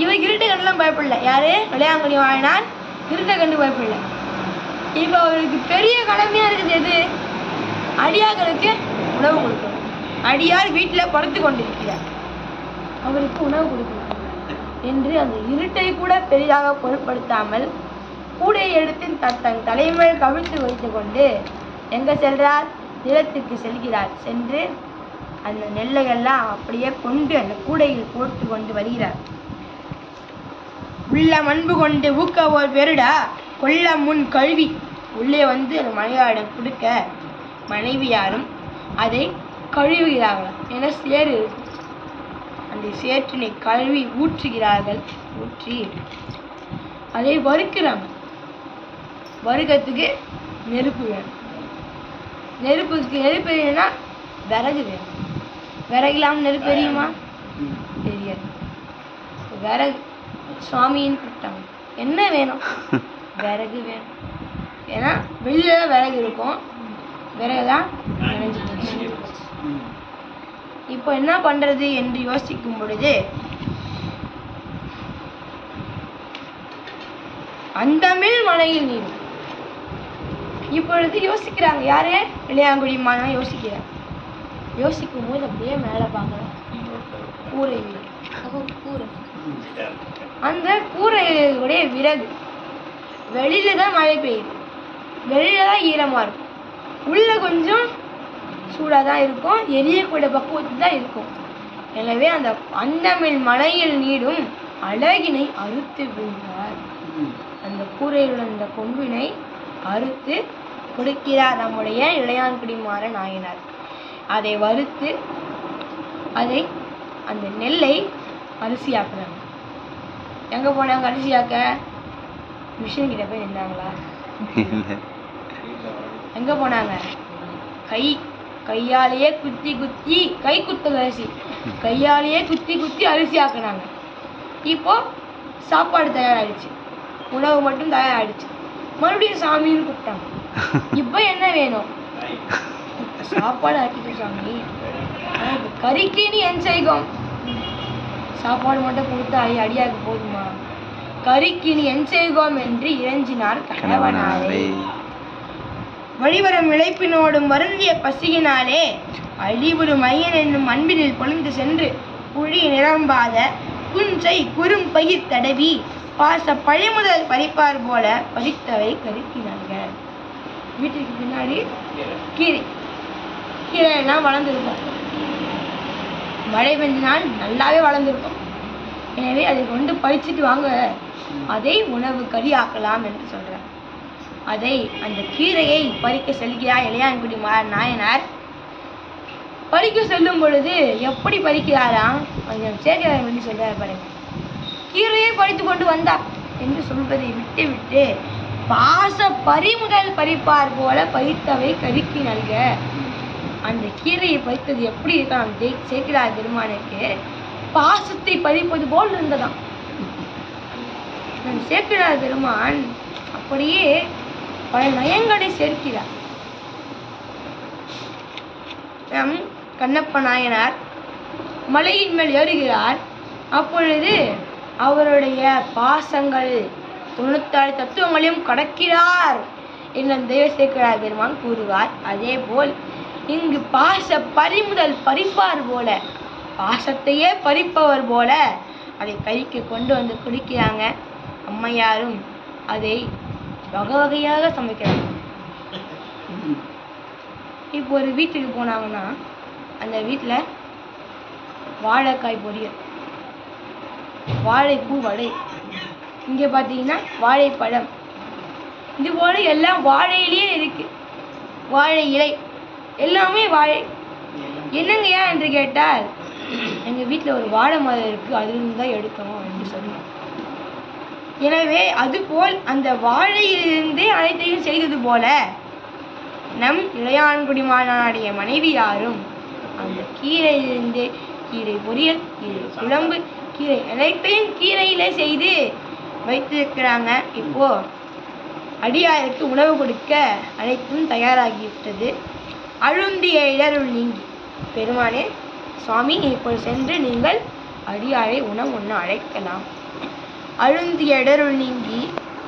இவன் இருட்டை கண்டுலாம் பயப்படல. யாரு? இளையான்குடி மாயனார் இருட்டை கண்டு பயப்படல. இப்ப அவருக்கு பெரிய கடமையா இருக்குது எது? அடியார்களுக்கு உணவு கொடுக்கணும். அடியார் வீட்டுல படுத்து கொண்டிருக்கிறார், அவருக்கு உணவு கொடுக்கணும் என்று அந்த இருட்டை கூட பெரிதாக பொருட்படுத்தாமல் கூடையை எடுத்து தன் தலைமையில் கவிழ்த்து வைத்து கொண்டு எங்க செல்றார்? நிலத்திற்கு செல்கிறார். சென்று அந்த நெல்லையெல்லாம் அப்படியே கொண்டு அந்த கூடையில் போட்டு கொண்டு வருகிறார். உள்ள அன்பு கொண்டு ஊக்க ஒரு பெருடா கொல்ல முன் கழுவி உள்ளே வந்து அந்த மனைவியாரிடம் கொடுக்க மனைவியாரும் அதை கழுவுகிறார்கள். என சேறு அந்த சேற்றினை கழுவி ஊற்றுகிறார்கள். ஊற்றி அதை வறுக்கிறாங்க. வறுக்கிறதுக்கு நெருப்பு வேணும். நெருப்பு வேணும்னா விறகு வேணும். விறகு இல்லாமல் நெருப்பு எரியுமா? தெரியாது. விறகு சுவாமின்னு கூப்பிட்டாங்க. என்ன வேணும்? விறகு வேணும். ஏன்னா வெளியில விறகு இருக்கும், விறகுதான் நினைஞ்சு போச்சு. இப்போ என்ன பண்றது என்று யோசிக்கும் பொழுது அந்தமிழ் மலையில் நீர். இப்பொழுது யோசிக்கிறாங்க. யாரு? இளையான்குடி மாயனார் யோசிக்கிறார். யோசிக்கும் போது அப்படியே மேல பார்க்கலாம் கூரை வீடு. கூரை, அந்த கூரையுடைய விறகு வெளியில தான் மழை பெய்யுது, வெளியில தான் ஈரமா இருக்கும், உள்ள கொஞ்சம் சூடா தான் இருக்கும், எரியக்கூடிய பக்குவத்தில் தான் இருக்கும். எனவே அந்த அந்தமிழ் மலையில் நீடும் அழகினை அறுத்து விடுவார். அந்த கூரையில் அந்த கொம்பினை அறுத்து கொடுக்கிறார் நம்முடைய இளையான்குடி மாற நாயனார். அதை வறுத்து அதை அந்த நெல்லை அரிசியாக்குறாங்க. எங்க போனாங்க அரிசியாக்க? மிஷின் கிட்ட போய் நின்றாங்களா? எங்க போனாங்க? கையாலேயே குத்தி கை குத்தல் அரிசி கையாலேயே குத்தி அரிசி ஆக்குனாங்க. இப்போ சாப்பாடு தயாராகிடுச்சு, உணவு மட்டும் தயாராகிடுச்சு. மறுபடியும் சாமின்னு கூப்பிட்டாங்க. இப்போ என்ன வேணும்? சாப்பாடு ஆக்கிட்டு சாமி, கறிக்கு நீ என் செய்கும்? சாப்பாடு மட்டும் கொடுத்தா அடியாக்கு போதுமா? கறிக்கு நீ என் செய்கோம் என்று இறைஞ்சினார் கணவனாரே. வழிவரும் இழைப்பினோடும் வருந்திய பசியினாலே அழிவுறு மையன் என்னும் அன்பினில் பொழிந்து சென்று குழி நிரம்பாத குஞ்சை குறும் பயிர் தடவி பாச பழிமுதல் பறிப்பார் போல பறித்தவை கருக்கினார்கள். வீட்டுக்கு பின்னாடி கீரை எல்லாம் வளர்ந்துருக்கும். மழை பெஞ்சினால் நல்லாவே வளர்ந்துருக்கும். எனவே அதை கொண்டு பறிச்சுட்டு வாங்க, அதை உணவு கறி ஆக்கலாம் என்று சொல்றார். அதை அந்த கீரையை பறிக்க செல்கிறார் இளையான்குடி நாயனார். பறிக்க செல்லும் பொழுது எப்படி பறிக்கிறாராம்? கொஞ்சம் சேர்க்கிறார் என்று சொல்றார் பாருங்க. கீரையை பறித்து கொண்டு வந்தார் என்று சொல்வதை விட்டு விட்டு பாச பறிமுதல் பறிப்பார் போல பறித்தவை கறிக்கு நல்க. அந்த கீரையை பறித்தது எப்படி இருக்கான் சேர்க்கிறார் பெருமானுக்கு? பாசத்தை பறிப்பது போல் இருந்ததாம். சேர்க்கிறார் பெருமான் அப்படியே பல நயங்களை சேர்க்கிறார். நம் கண்ணப்ப நாயனார் மலையின் மேல் ஏறுகிறார். அப்பொழுது அவருடைய பாசங்கள் 96 தத்துவங்களையும் கடக்கிறார் என்று தெய்வ சேர்க்கிறார் பெருமான் கூறுவார். அதே போல் இங்கு பாச பறிமுதல் பறிப்பார் போல, பாசத்தையே பறிப்பவர் போல அதை கைக்கு கொண்டு வந்து குடிக்கிறாங்க. அம்மையாரும் அதை வகை வகையாக சமைக்கிறாங்க. இப்போ ஒரு வீட்டுக்கு போனாங்கன்னா அந்த வீட்டில் வாழைக்காய் பொரியல், வாழைப்பூ வடை, இங்கே பார்த்தீங்கன்னா வாழைப்பழம், இது போல எல்லாம் வாழையிலேயே இருக்கு. வாழை இலை எல்லாமே வாழை. என்னங்கய்யா என்று கேட்டால், எங்கள் வீட்டில் ஒரு வாழை மரம் இருக்குது, அதிலிருந்து தான் எடுக்கணும் என்று சொன்னோம். எனவே அதுபோல் அந்த வாழையிலிருந்தே அனைத்தையும் செய்தது போல நம் இளையான்குடி மாயனாருடைய மனைவியாரும் அந்த கீரையிலிருந்தே கீரை பொரியல், கீரை குழம்பு, கீரை அனைத்தையும் கீரையிலே செய்து வைத்திருக்கிறாங்க. இப்போ அடியாருக்கு உணவு கொடுக்க அனைத்தும் தயாராகிவிட்டது. அழுந்திய இடருள் நீங்கி, பெருமானே சுவாமி இப்போது சென்று நீங்கள் அடியாரை உணவு உண்ண அழைக்கலாம். அழுந்திய இடருள் நீங்கி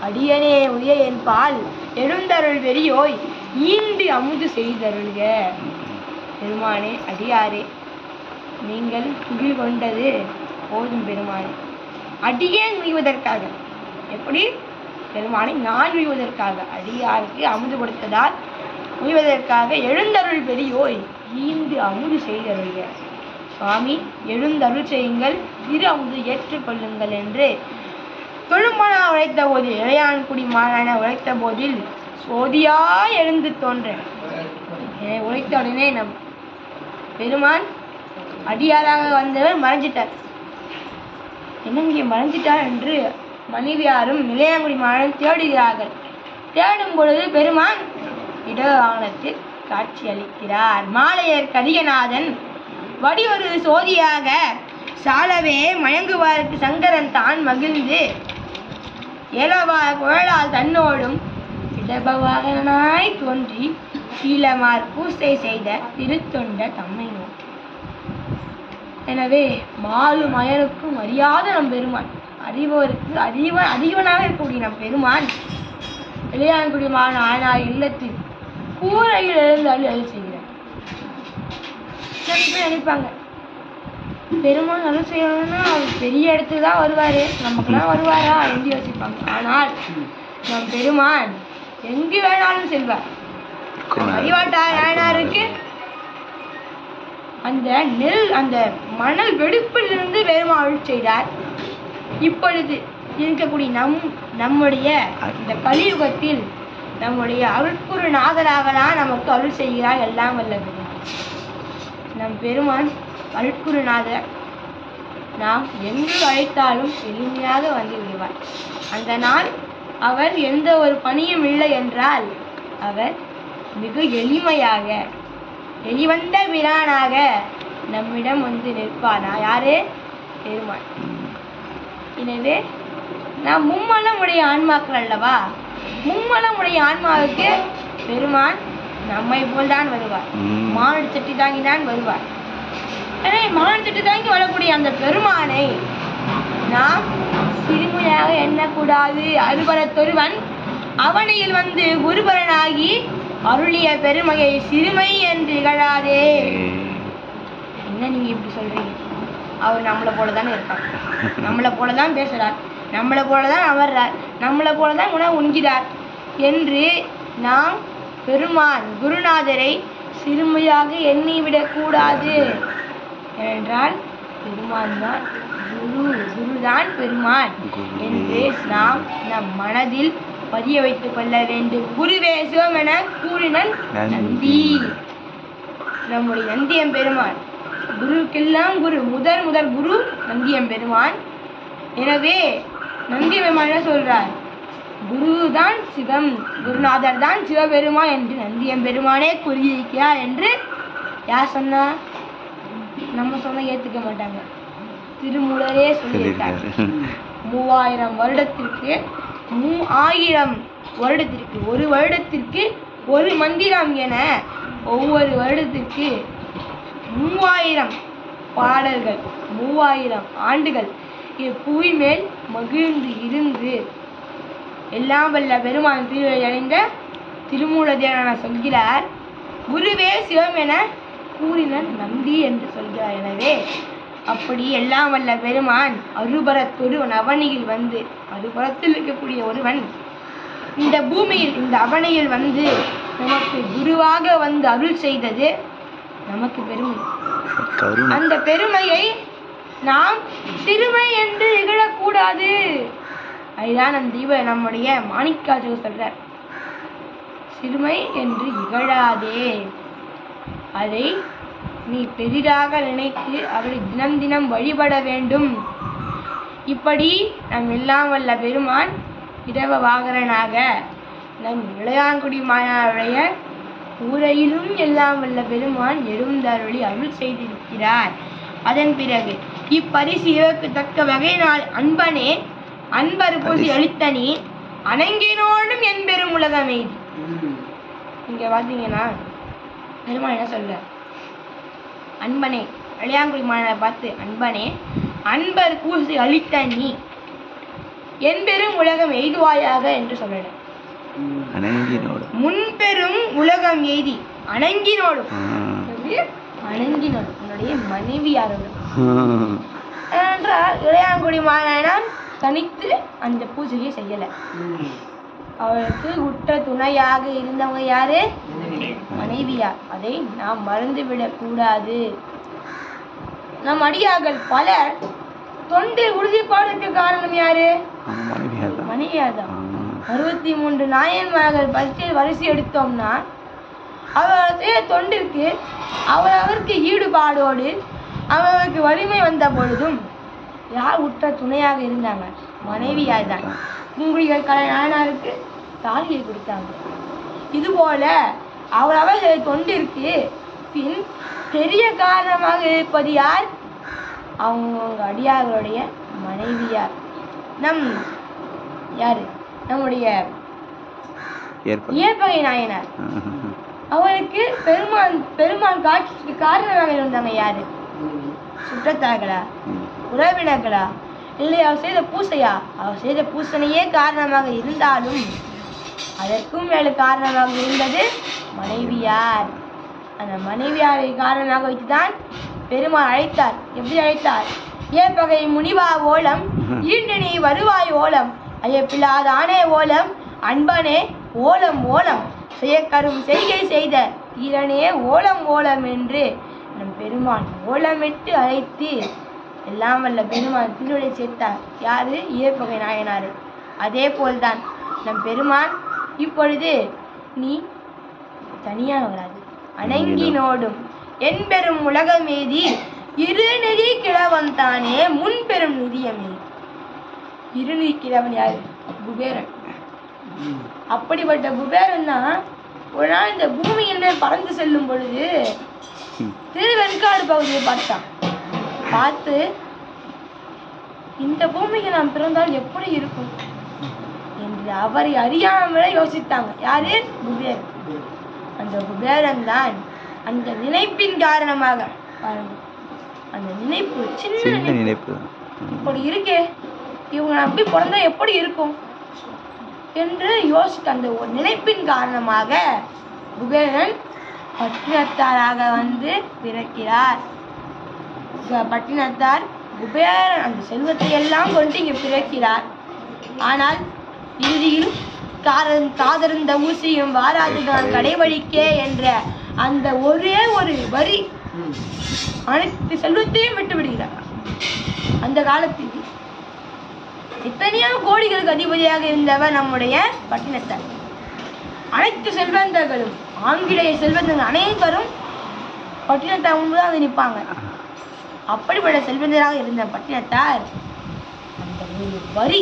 அடியனே உய என்பால் எழுந்தருள் வெறியோய் ஈண்டு அமுது செய்தருள்க. பெருமானே அடியாரே நீங்கள் துகில் கொண்டது போதும் பெருமானே. அடியேன் உய்வதற்காக, எப்படி பெருமானை நான் உய்வதற்காக, அடியாருக்கு அமுது கொடுத்ததால் உய்வதற்காக எழுந்தருள் பெரியோய் ஈந்து அமுது செய்தருள்க. சுவாமி எழுந்தருள் செய்யுங்கள், இரு அமுது ஏற்றுக்கொள்ளுங்கள் என்று தொழுமனா உழைத்த போதில், இளையான்குடி மாறான உழைத்த போதில் சோதியாய் எழுந்து தோன்ற உழைத்த உடனே நம் பெருமான் அடியாராக வந்தவர் மறைஞ்சிட்டார். என்னங்க மறைஞ்சிட்டார் என்று மனைவியாரும் இளையான்குடி மாறன் தேடுகிறார்கள். தேடும் பொழுது பெருமான் இடவாகனத்தில் காட்சி அளிக்கிறார். மாலையர் கதிகநாதன் வடிவொரு சோதியாக சாலவே மயங்குவாருக்கு சங்கரன் தான் மகிழ்ந்து ஏலவா குழலால் தன்னோடும் இடபவாகனாய் தோன்றி சீலமார் பூசை செய்த திருத்தொண்ட தம்மை நோக்கி. எனவே மாலு மயனுக்கும் அறியாத நம் பெருமான், அறிவோருக்கு அறிவனாக இருக்கக்கூடிய நம் பெருமான் இளையான்குடி ஆனார் இல்லத்தில் கூரையில் எழுந்து அருள் செய்கிறார். நினைப்பாங்க பெருமான் அருள் செய்யணும்னா அவர் பெரிய இடத்துக்கு தான் வருவாரு, நமக்குலாம் வருவாரா என்று யோசிப்பாங்க. ஆனால் நம் பெருமான் எங்கு வேணாலும் செல்வார். அறிவாட்டார் நாயனாருக்கு அந்த மணல் வெடிப்பிலிருந்து பெருமான் அருள் செய்தார். இப்பொழுது இருக்கக்கூடிய நம்முடைய இந்த கலியுகத்தில் நம்முடைய அருட்குரு நாதராகலாம் நமக்கு அருள் செய்கிறார். எல்லாம் வல்ல நம் பெருமான் அருட்குருநாதர் நாம் எங்கு அழைத்தாலும் எளிமையாக வந்து விடுவார். அந்த நாள் அவர் எந்த ஒரு பணியும் இல்லை என்றால் அவர் மிக எளிமையாக வெளிவந்த பிரானாக நம்மிடம் வந்து நிற்பானா யாரே பெருமான். எனவே நாம் மும்மலமுடைய ஆன்மாக்கள் அல்லவா, மும்மலமுடைய ஆன்மாவுக்கு பெருமான் நம்மை போல்தான் வருவார். மானுட சட்டி தாங்கிதான் வருவார். எனவே மானுட சட்டி தாங்கி வரக்கூடிய அந்த பெருமானை நாம் சிறுமையாக எண்ணக்கூடாது. அருபரத்தொருவன் அவனையில் வந்து குருபரனாகி அருளிய பெருமையை சிறுமை என்று இகழாதே. என்ன நீங்க இப்படி சொல்றீங்க? அவர் நம்மளை போலதானே இருக்கார், நம்மளை போலதான் பேசுறார், நம்மளை போலதான் அமர்றார், நம்மளை போலதான் உணவு உண்கிறார் என்று நாம் பெருமான் குருநாதரை சிறுமையாக எண்ணிவிடக் கூடாது. ஏனென்றால் பெருமான் தான் குருதான் பெருமான் என்று நாம் நம் மனதில் பதிய வைத்துக் கொள்ள வேண்டும். குருவே சிவம் என கூறினன் நந்தி. நம்முடைய நந்தியம் பெருமான் குருக்கெல்லாம் குரு, முதல் குரு நந்தியம் பெருமான். எனவே நந்திய பெருமான் என்ன சொல்றார்? குருதான் சிவம், குருநாதர் தான் சிவபெருமான் என்று நந்தியம் பெருமானே கூறியிருக்கிறார் என்று யார் சொன்னா? நம்ம சொன்ன ஏத்துக்க மாட்டாங்க, திருமூலரே சொல்லியிருக்கார். 3000 வருடத்திற்கு 3000 வருடத்திற்கு ஒரு வருடத்திற்கு ஒரு மந்திரம் என ஒவ்வொரு வருடத்திற்கு 3000 பாடல்கள் 3000 ஆண்டுகள் புவி மேல் மகிழ்ந்து இருந்து எல்லாம் வல்ல பெருமான் திருவடி அடைந்த திருமூலதேவனார் சொல்கிறார், குருவே சிவம் என கூறினன் நந்தி என்று சொல்கிறார். எனவே அப்படி எல்லாம் வல்ல பெருமான் அருபரத்தொருவன் அவனியில் வந்து, அருபரத்தில் இருக்கக்கூடிய ஒருவன் இந்த பூமியில் இந்த அவனையில் வந்து நமக்கு குருவாக வந்து அருள் செய்தது நமக்கு பெருமை. அந்த பெருமையை நாம் சிறுமை என்று இகழக்கூடாது. அதுதான் அந்த நம்முடைய மாணிக்காஜர் சொல்றார், சிறுமை என்று இகழாதே, அதை நீ பெரிதாக நினைத்து அவரை தினம் தினம் வழிபட வேண்டும். இப்படி நம் எல்லாம் வல்ல பெருமான் இடவ வாகரனாக நம் இளையான்குடி மாயாவுடைய ஊரையிலும் எல்லாம் வல்ல பெருமான் எழுந்தருளி அருள் செய்திருக்கிறார். அதன் பிறகு இப்பரிசு இவருக்கு தக்க வகையினால் அன்பனே அன்பரு பூசி அளித்தனி அணங்கினோடும் என் பெரும் உலகமே. இங்க பாத்தீங்கன்னா பெருமாள் என்ன சொல்ல, அன்பனே இளையாங்குடி மாணவனை பார்த்து, அன்பனே அன்பர் கூசி அளித்த நீ என் பெரும் உலகம் எய்துவாயாக என்று சொல்லல. முன்பெரும் உலகம் எய்தி அணங்கினோடும், அணங்கினோடும் உன்னுடைய மனைவியாரோடும் என்றால் இளையாங்குடி மாணவன் தனித்து அந்த பூஜையை செய்யல. அவளுக்கு உற்ற துணையாக இருந்தவங்க யாரு? மனைவியார். அதை நாம் மறந்துவிடக் கூடாது. நம் அடியார்கள் பலர் தொண்டு உறுதிப்பாடுக்கு காரணம் யாரு? மனைவியார் தான். 63 நாயன்மார்கள் வரிசை எடுத்தோம்னா அவருடைய தொண்டிற்கு அவருக்கு ஈடுபாடோடு அவருக்கு வலிமை வந்த பொழுதும் யார் உற்ற துணையாக இருந்தாங்க? மனைவியார் தான். உங்களுடைய நாயனாருக்கு தாலியை கொடுத்தாங்க. இதுபோல அவர் தொண்டிற்கு பின் பெரிய காரணமாக இருப்பது யார்? அவங்க அடியார்களுடைய மனைவியார். யாரு? நம்முடைய ஏற்பகை நாயனார். அவருக்கு பெருமாள் காட்சிக்கு காரணமாக இருந்தாங்க யாரு? சுற்றத்தார்களா, உறவினர்களா, இல்லை அவர் செய்த பூசையா? அவர் செய்த பூசனையே காரணமாக இருந்தாலும் அதற்கும் மேல காரணமாக இருந்தது மனைவியார். அந்த மனைவியாரை காரணமாக வைத்துதான் பெருமாள் அழைத்தார். எப்படி அழைத்தார்? ஏற்பகை முனிவா ஓலம், ஈண்டு நீ வருவாய் ஓலம், ஐயப்பில்லாத ஆனே ஓலம், அன்பனே ஓலம் ஓலம், செய்யக்கரும் செய்கை செய்த ஈரனே ஓலம் ஓலம் என்று நம் பெருமான் ஓலமிட்டு அழைத்து எல்லாம் வல்ல பெருமான் திருவடி சேர்த்தார். யாரு? ஏற்பகை நாயனாரு. அதே போல்தான் நம் பெருமான் இப்பொழுது நீ தனியாக வராது, அணங்கினோடும் என் பெரும் உலகமேதி இருநிதி கிழவன் தானே முன் பெரும் நிதியமே. இருநிதி கிழவன் யாரு? குபேரன். அப்படிப்பட்ட குபேரன் தான் ஒரு நாள் இந்த பூமியின் மேல் பறந்து செல்லும் பொழுது திருவெண்காடு பகுதியை பார்த்தான். பார்த்து இந்த பூமிக்கு நாம் பிறந்தால் எப்படி இருக்கும் என்று அவரை அறியாமலே யோசித்தாங்க. யாரு? குபேரன். அந்த குபேரன் தான் அந்த நினைப்பின் காரணமாக, அந்த நினைப்பு சின்ன நினைப்பு இப்படி இருக்கே, இவங்க அப்படி பிறந்தா எப்படி இருக்கும் என்று யோசித்த அந்த ஒரு நினைப்பின் காரணமாக குபேரன் பட்டினத்தாராக வந்து பிறக்கிறார். பட்டினத்தார் குபேரன் அந்த செல்வத்தை எல்லாம் கொண்டு இங்கு பிறக்கிறார். ஆனால் இறுதியில் காதருந்த ஊசியும் வாராதுதான் கடைவழிக்கே என்ற அந்த ஒரே ஒரு வரி அனைத்து செல்வத்தையும் விட்டு விடுகிறார். அந்த காலத்தில் எத்தனையோ கோடிகளுக்கு அதிபதியாக இருந்தவர் நம்முடைய பட்டினத்தார். அனைத்து செல்வந்தர்களும், ஆங்கிலேய செல்வந்தர்கள் அனைவரும் பட்டினத்தார் முன்புதான் வந்து நிற்பாங்க. அப்படிப்பட்ட செல்வந்தராக இருந்த பட்டினத்தார் அந்த ஒரு வரி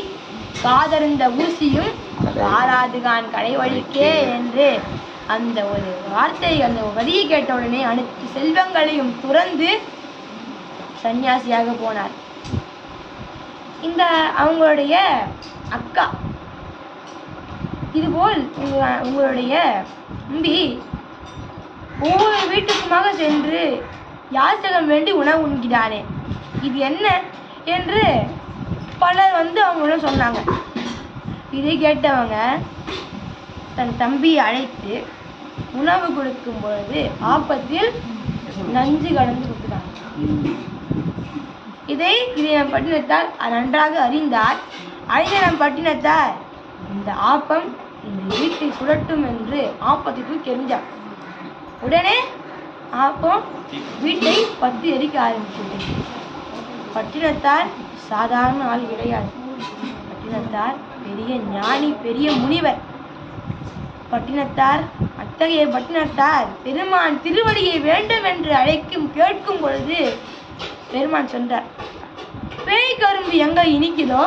காதருந்த ஊசியும் வாராதுகான் கடைவழிக்கே என்று அந்த ஒரு வார்த்தை, அந்த வரியை கேட்ட உடனே அனைத்து செல்வங்களையும் துறந்து சன்னியாசியாக போனார். இந்த அவங்களுடைய அக்கா இதுபோல் உங்களுடைய தம்பி ஒவ்வொரு வீட்டுக்குமாக சென்று யாசகம் வேண்டி உணவு உண்கிறானே, இது என்ன என்று பலர் வந்து அவங்களும் சொன்னாங்க. இதை கேட்டவங்க தன் தம்பியை அழைத்து உணவு கொடுக்கும் பொழுது ஆப்பத்தில் நஞ்சு கலந்து கொடுத்தாங்க. இதை நம் பட்டினத்தார் நன்றாக அறிந்தார். அறிந்த நம் பட்டினத்தார் இந்த ஆப்பம் இந்த வீட்டை சுழட்டும் என்று ஆப்பத்தை தூக்கி எறிஞ்சார். உடனே ஆப்பம் வீட்டை பத்தி எரிக்க ஆரம்பித்தது. பட்டினத்தார் சாதாரண ஆள் கிடையாது. பட்டினத்தார் பெரிய ஞானி, பெரிய முனிவர். பட்டினத்தார் அத்தகைய பட்டினத்தார் பெருமான் திருவடியை வேண்டும் என்று கேட்கும் பொழுது பெருமான் சொன்னார், பேய் கரும்பு எங்க இனிக்குதோ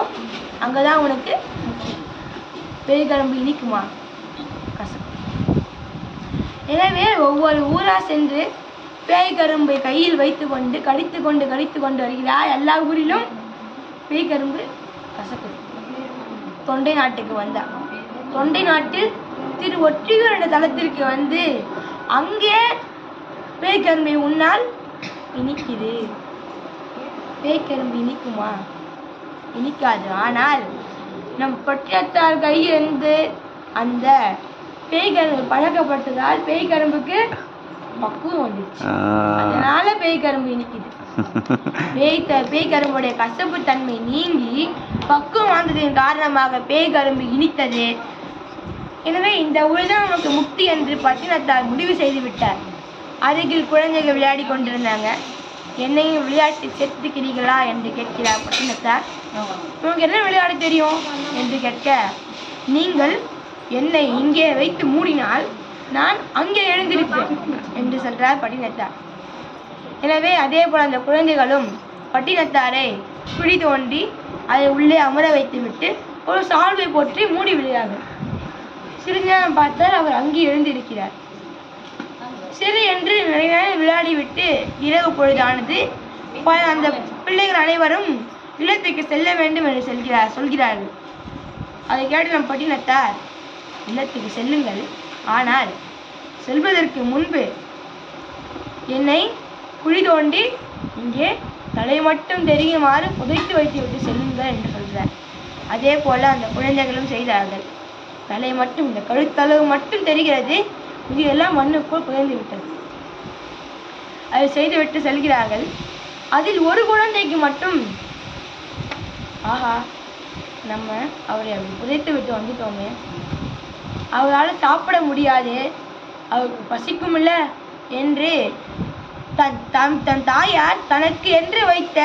அங்கதான் உனக்கு. பேய் கரும்பு இனிக்குமா? கசப்பு. எனவே ஒவ்வொரு ஊரா சென்று பேய் கரும்பை கையில் வைத்து கொண்டு கடித்து கொண்டு வருகிறார். எல்லா ஊரிலும் பேய் கரும்பு கசப்பு. தொண்டை நாட்டுக்கு வந்தார். தொண்டை நாட்டில் திரு ஒற்றியூர் என்ற தலத்திற்கு வந்து அங்கே பேய்கரும்பை உன்னால் இனிக்குது. பேய்கரும்பு இனிக்குமா? இனிக்காது. ஆனால் நம் பட்டினத்தார் கையிலிருந்து அந்த பேய்கரும்பு பழக்கப்பட்டதால் பேய்கரும்புக்கு பக்குவம் வந்துச்சு. அதனால பேய்கரும்பு இனிக்குது. பேய்கரும்புடைய கசப்பு தன்மை நீங்கி பக்குவம் வந்ததின் காரணமாக பேய்கரும்பு இனித்தது. எனவே இந்த ஊர்தான் நமக்கு முக்தி என்று பட்டினத்தார் முடிவு செய்து விட்டார். அருகில் குழந்தைகள் விளையாடி கொண்டிருந்தாங்க. என்னையும் விளையாட்டு சேர்த்துக்கிறீர்களா என்று கேட்கிறார் பட்டினத்தார். உங்களுக்கு என்ன விளையாட தெரியும் என்று கேட்க, நீங்கள் என்னை இங்கே வைத்து மூடினால் நான் அங்கே எழுந்திருப்பேன் என்று சொல்றார் பட்டினத்தார். எனவே அதே போல அந்த குழந்தைகளும் பட்டினத்தாரை குழி தோண்டி அதை உள்ளே அமர வைத்துவிட்டு ஒரு சால்வை போற்றி மூடி விடுகிறார்கள். சிறிது நேரம் பார்த்தால் அவர் அங்கே எழுந்திருக்கிறார். சரி என்று நிறைய நேரம் விளையாடிவிட்டு இரவு பொழுதானது. அந்த பிள்ளைகள் அனைவரும் இல்லத்துக்கு செல்ல வேண்டும் என்று சொல்கிறார்கள். அதை கேட்டு நம் பட்டினத்தார், இல்லத்துக்கு செல்லுங்கள், ஆனால் செல்வதற்கு முன்பு என்னை குழி தோண்டி இங்கே தலை மட்டும் தெரியுமாறு புதைத்து வைத்து விட்டு செல்லுங்கள் என்று சொல்கிறார். அதே போல அந்த குழந்தைகளும் செய்தார்கள். தலை மட்டும், இந்த கழுத்தளவு மட்டும் தெரிகிறது, இதெல்லாம் மண்ணுக்குள் புதைந்து விட்டது. அதை செய்துவிட்டு செல்கிறார்கள். அதில் ஒரு குழந்தைக்கு மட்டும், ஆஹா, நம்ம அவரை புதைத்து விட்டு வந்துட்டோமே, அவரால் சாப்பிட முடியாது, அவருக்கு பசிக்கும் இல்லை என்று தன் தாயார் தனக்கு என்று வைத்த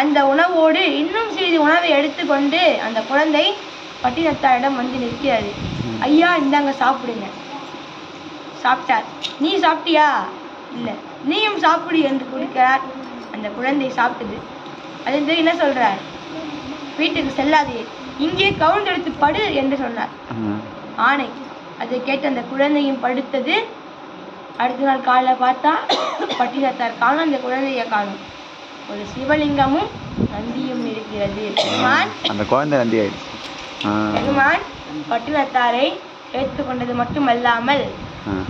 அந்த உணவோடு இன்னும் சிறிது உணவை எடுத்துக்கொண்டு அந்த குழந்தை பட்டினத்தாரிடம் வந்து நிற்கிறது. ஐயா, இந்தாங்க சாப்பிடுங்க. சாப்பிட்டார். நீ சாப்பிட்டியா? இல்லை. நீயும் சாப்பிடு என்று கொடுக்கிறார். அந்த குழந்தை சாப்பிட்டது. அது என்ன சொல்றார்? வீட்டுக்கு செல்லாதே, இங்கே கவுண்டெடுத்து படு என்று சொன்னார். ஆணை. அதை கேட்டு அந்த குழந்தையும் படுத்தது. அடுத்த நாள் காலைல பார்த்தா பட்டினத்தார் காணும், அந்த குழந்தைய காணும். ஒரு சிவலிங்கமும் நந்தியும் இருக்கிறது. அந்த குழந்தை நந்தி ஆயிடுச்சு. பெருமான் பட்டினத்தாரை ஏற்றுக்கொண்டது மட்டுமல்லாமல்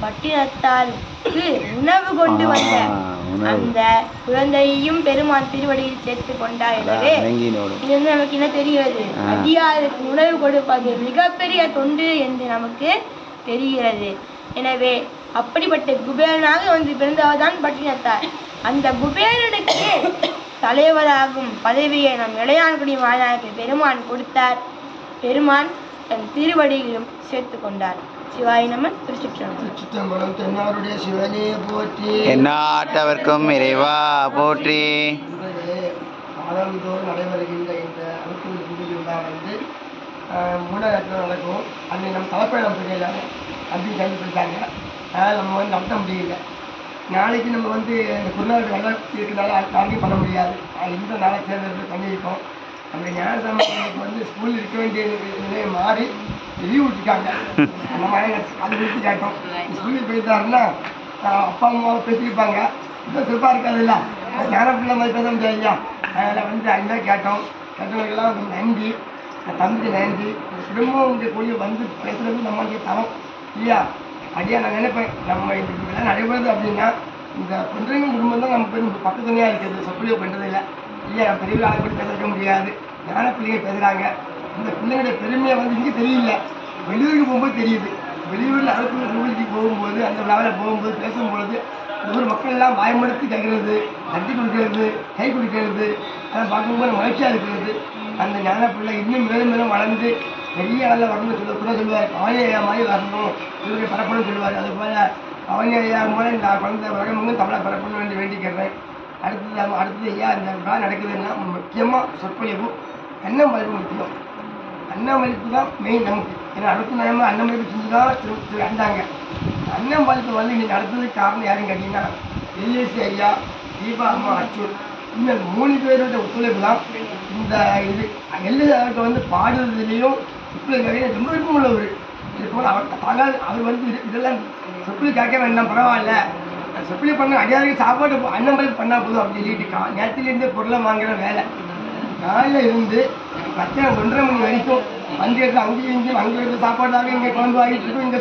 பட்டினத்தாருக்கு உணவு கொண்டு வந்த அந்த குழந்தையையும் பெருமான் திருவடியில் சேர்த்து கொண்டார். எனவே இது நமக்கு என்ன தெரிகிறது? அடியாருக்கு உணவு கொடுப்பது மிகப்பெரிய தொண்டு என்று நமக்கு தெரிகிறது. எனவே அப்படிப்பட்ட குபேரனாக வந்து பிறந்தவர்தான் பட்டினத்தார். அந்த குபேரனுக்கு தலைவராகும் பதவியை நம் இளையான்குடி மாநாயக்கு பெருமான் கொடுத்தார். பெருமான் தன் திருவடியிலும் சேர்த்து கொண்டார். சிவாய நம. திருச்சிற்றம்பலம். தென்னாருடைய சிவனே போற்றி, எந்நாட்டவர்க்கும் இறைவா போற்றி. மாதந்தோறும் நடைபெறுகின்ற இந்த அறுபத்தி புது விழா வந்து 3 இடத்துல நடக்கும். அன்னைக்கு நம்ம தலைப்பயணம் செய்யல அப்படின்னு கண்டுபிடிச்சாங்க. அதனால் நம்ம வந்து நடத்த முடியல. நாளைக்கு நம்ம வந்து இந்த குருநாடு நல்லா இருக்கிறதால நாளைக்கும் பண்ண முடியாது. இந்த நாளை சேர்ந்து பண்ணியிருக்கோம். அந்த ஞானசம்பந்தத்துக்கு வந்து ஸ்கூல் இருக்க வேண்டிய நிலையை மாறி லீவ் விட்டுட்டாங்க. நம்ம அது விட்டு கேட்டோம். ஸ்கூலுக்கு போயிட்டாருன்னா அப்பா அம்மாவை பேசியிருப்பாங்க. இப்போ சிறப்பாக இருக்காதுல்ல, ஞான பிள்ளை மாதிரி பேச முடியாது இல்லையா? அதில் வந்து அங்கே கேட்டோம். கேட்டவங்களுக்கெல்லாம் நன்றி, தம்பிக்கு நன்றி. குடும்பம் இங்கே போய் வந்து பேசுறது நம்மளுக்கு தரம் இல்லையா? அப்படியே நான் நினைப்பேன், நம்ம இதெல்லாம் நடைபெறுது அப்படின்னா இந்த பொன்றைங்க குடும்பம் தான் நம்ம போய் பக்கத்துலையாக இருக்குது. சொற்பிள்ளையை பண்ணுறது இல்லை இல்லையா? நம்ம பெரிய ஆளை கூட பேச வைக்க முடியாது. ஞான பிள்ளைங்க பேசுகிறாங்க. இந்த பிள்ளைங்களுடைய பெருமையை வந்து இங்கே தெரியல, வெளியூருக்கு போகும்போது தெரியுது. வெளியூரில் அறுபது கோவிலுக்கு போகும்போது, அந்த விழாவில் போகும்போது, பேசும்பொழுது இந்த ஊர் மக்கள் எல்லாம் வாய்மடுத்து கேட்கறது, தட்டி கொடுக்கறது, கை கொடுக்கறது, அதை பார்க்கும்போது மகிழ்ச்சியாக இருக்கிறது. அந்த ஞான பிள்ளை இன்னும் மேலும் மேலும் வளர்ந்து பெரிய அளவில் வரணும்னு கூட சொல்லுவார். பவனியா மாதிரி வரணும், இவருடைய பரப்பணும்னு சொல்லுவார். அதுபோல் பவனியா மூலம் இந்த குழந்தை உலகமும் தமிழை பரப்பணும் என்று வேண்டிக்கிறேன். அடுத்தது ஐயா, இந்த விழா நடக்குதுன்னா முக்கியமாக சொற்பொழிவு அன்னமளிப்பு முக்கியம். அன்னமளிப்பு தான் மெயின் நமக்கு. ஏன்னா அடுத்த நேரமாக அன்னமளிப்பு செஞ்சு தான் திரு அண்டாங்க. அன்னமளிப்பு வந்து இன்னைக்கு நடத்துறதுக்கு காரணம் யாருன்னு கேட்டிங்கன்னா எல்ஏசி ஐயா, தீபா அம்மா, அச்சூர், இந்த 3 பேரோட ஒத்துழைப்பு தான் இந்த இது. எல்ஏசி வந்து பாடுறதுலேயும் சொற்பொழிவு ரொம்ப விருப்பம் உள்ளவர். இது போல் அவர் வந்து இதெல்லாம் சொற்பொழிவு கேட்க வேண்டாம், பரவாயில்ல, சொற்பொழிவு பண்ண அடியாருக்கு சாப்பாடு அன்னமளிப்பு பண்ணால் போதும் அப்படின்னு சொல்லிட்டு நேரத்துலேருந்தே பொருளை வாங்குகிற வேலை. காலையில் இருந்து 1:30 மணி வரைக்கும் அங்கே இருந்து அங்கேயும் இங்கேயும் அங்கே இருந்து சாப்பாடு இங்கே குழம்பு வாங்கிட்டு இருக்கும், இங்கே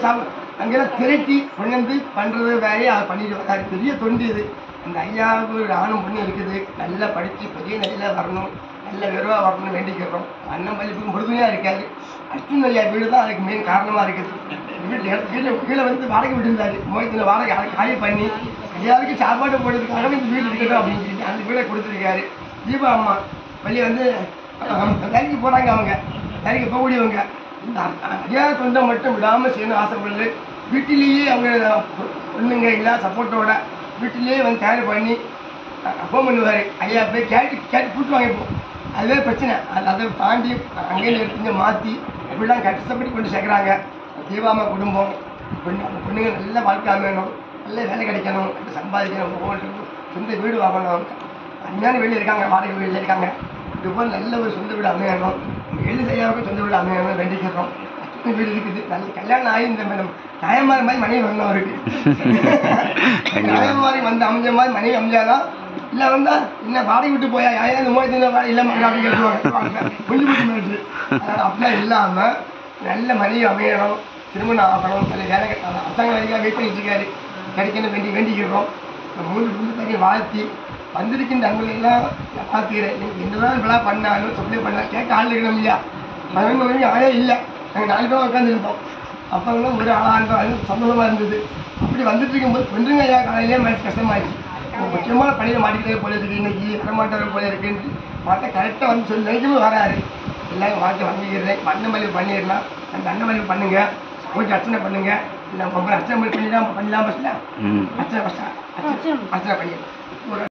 அங்கெல்லாம் திரட்டி கொண்டு வந்து பண்ணுறது வேலையை அதை பண்ணிட்டு வந்தாரு. பெரிய தொண்டு இது. அந்த ஐயாவுக்கு ஒரு ஆணும் பொண்ணு இருக்குது, நல்லா படித்து பெரிய நிலையில் வரணும், நல்ல விரைவாக வரணும்னு வேண்டிக்கிறோம். அண்ணன் பள்ளிப்புக்கு முழுமையாக இருக்காது. அர்ஜுன் ஐயா வீடு தான் அதுக்கு மெயின் காரணமாக இருக்குது. கீழே வந்து வாடகை விட்டு இருந்தாரு. மோகத்தில் வாடகை காலி பண்ணி ஐயாவுக்கு சாப்பாடு போடுறதுக்காக இந்த வீடு இருக்கட்டும் அப்படின்னு சொல்லிட்டு அந்த வீடை கொடுத்துருக்காரு. தீபா அம்மா பள்ளி வந்து வேலைக்கு போகிறாங்க, அவங்க வேலைக்கு போகக்கூடியவங்க. இந்த ஐயா சொந்தம் மட்டும் விடாமல் செய்யணும் ஆசைப்படுது. வீட்டிலேயே அவங்க பொண்ணுங்க இல்லை சப்போர்ட்டோட வீட்டிலேயே வந்து தயார் பண்ணி ஃபோன் பண்ணுவார். ஐயா போய் கேட்டு கூட்டு வாங்கிப்போம். அதுவே பிரச்சனை. அதை தாண்டி அங்கேயும் எடுத்துங்க மாற்றி இப்படிலாம் கஷ்டப்பட்டு கொண்டு சேர்க்குறாங்க. தீபாமா குடும்பம் அந்த பொண்ணுங்க நல்ல வாழ்க்கை அமையணும், நல்ல வேலை கிடைக்கணும், சம்பாதிக்கணும், ஒவ்வொன்றுக்கும் சொந்த வீடு வாங்கணும். அருமையான வீடு இருக்காங்க, வாடகை வீட்டில் இருக்காங்க. இதுபோல் நல்ல ஒரு சொந்த வீடு அமையணும், எழுதி செய்யாமல் சொந்த வீடு அமையணும் வேண்டிக்கிறோம். வீடு இருக்குது, நல்ல கல்யாணம் ஆகி இந்த நியாயமான மாதிரி மனைவி வரணும் அவருக்கு. நியாயம் மாதிரி வந்து அமைஞ்ச மாதிரி மனைவி அமைஞ்சாதான். இல்லை வந்தா என்ன வாடகை விட்டு போயா யாரும் இந்த மூவாயிரத்தி இல்லை அப்படின்னு கேட்டுவாங்க, கொஞ்சம் போட்டு. அதனால் அப்படிலாம் இல்லாமல் நல்ல மனைவி அமையணும், திருமணம் ஆகணும், நல்ல வேலை அரசாங்க வேலைக்காக வெயிட் பண்ணிட்டு இருக்காரு, கிடைக்கணும் வேண்டிக்கிறோம். 3 பேரையும் வாழ்த்தி வந்திருக்கின்ற அன்புகளெல்லாம் பார்த்துக்கிறேன். நீங்கள் என்னதான் விழா பண்ணாலும் சொல்லி பண்ணலாம் கேட்க ஆள் இருக்கணும் இல்லையா? 11 மணிக்கு ஆளே இல்லை, நாங்கள் 4 பேரும் உட்காந்துருந்தோம். அப்போலாம் ஒரு ஆளாக இருந்தோம், சந்தோஷமாக இருந்தது. அப்படி வந்துட்டு இருக்கும்போது கொஞ்சம் ஐயா காலையிலே மனசு கஷ்டமாயிடுச்சு. முக்கியமான பணியில் மாட்டிக்கிட்டே போல இருக்குது, இன்னைக்கு வரமாட்டார் போல இருக்குன்னு பார்த்தா கரெக்டாக வந்து சொல்லி நினைக்கவே வராரு. எல்லாரும் வாழ்க்கை வாங்கிக்கிறேன், அண்ணமல்லி பண்ணிடலாம், அந்த அண்ணமல்லி பண்ணுங்க, கொஞ்சம் அர்ச்சனை பண்ணுங்க, இல்லை அர்ச்சனை பண்ணலாம் பஸ்ல அர்ச்சனை பண்ணிடலாம்.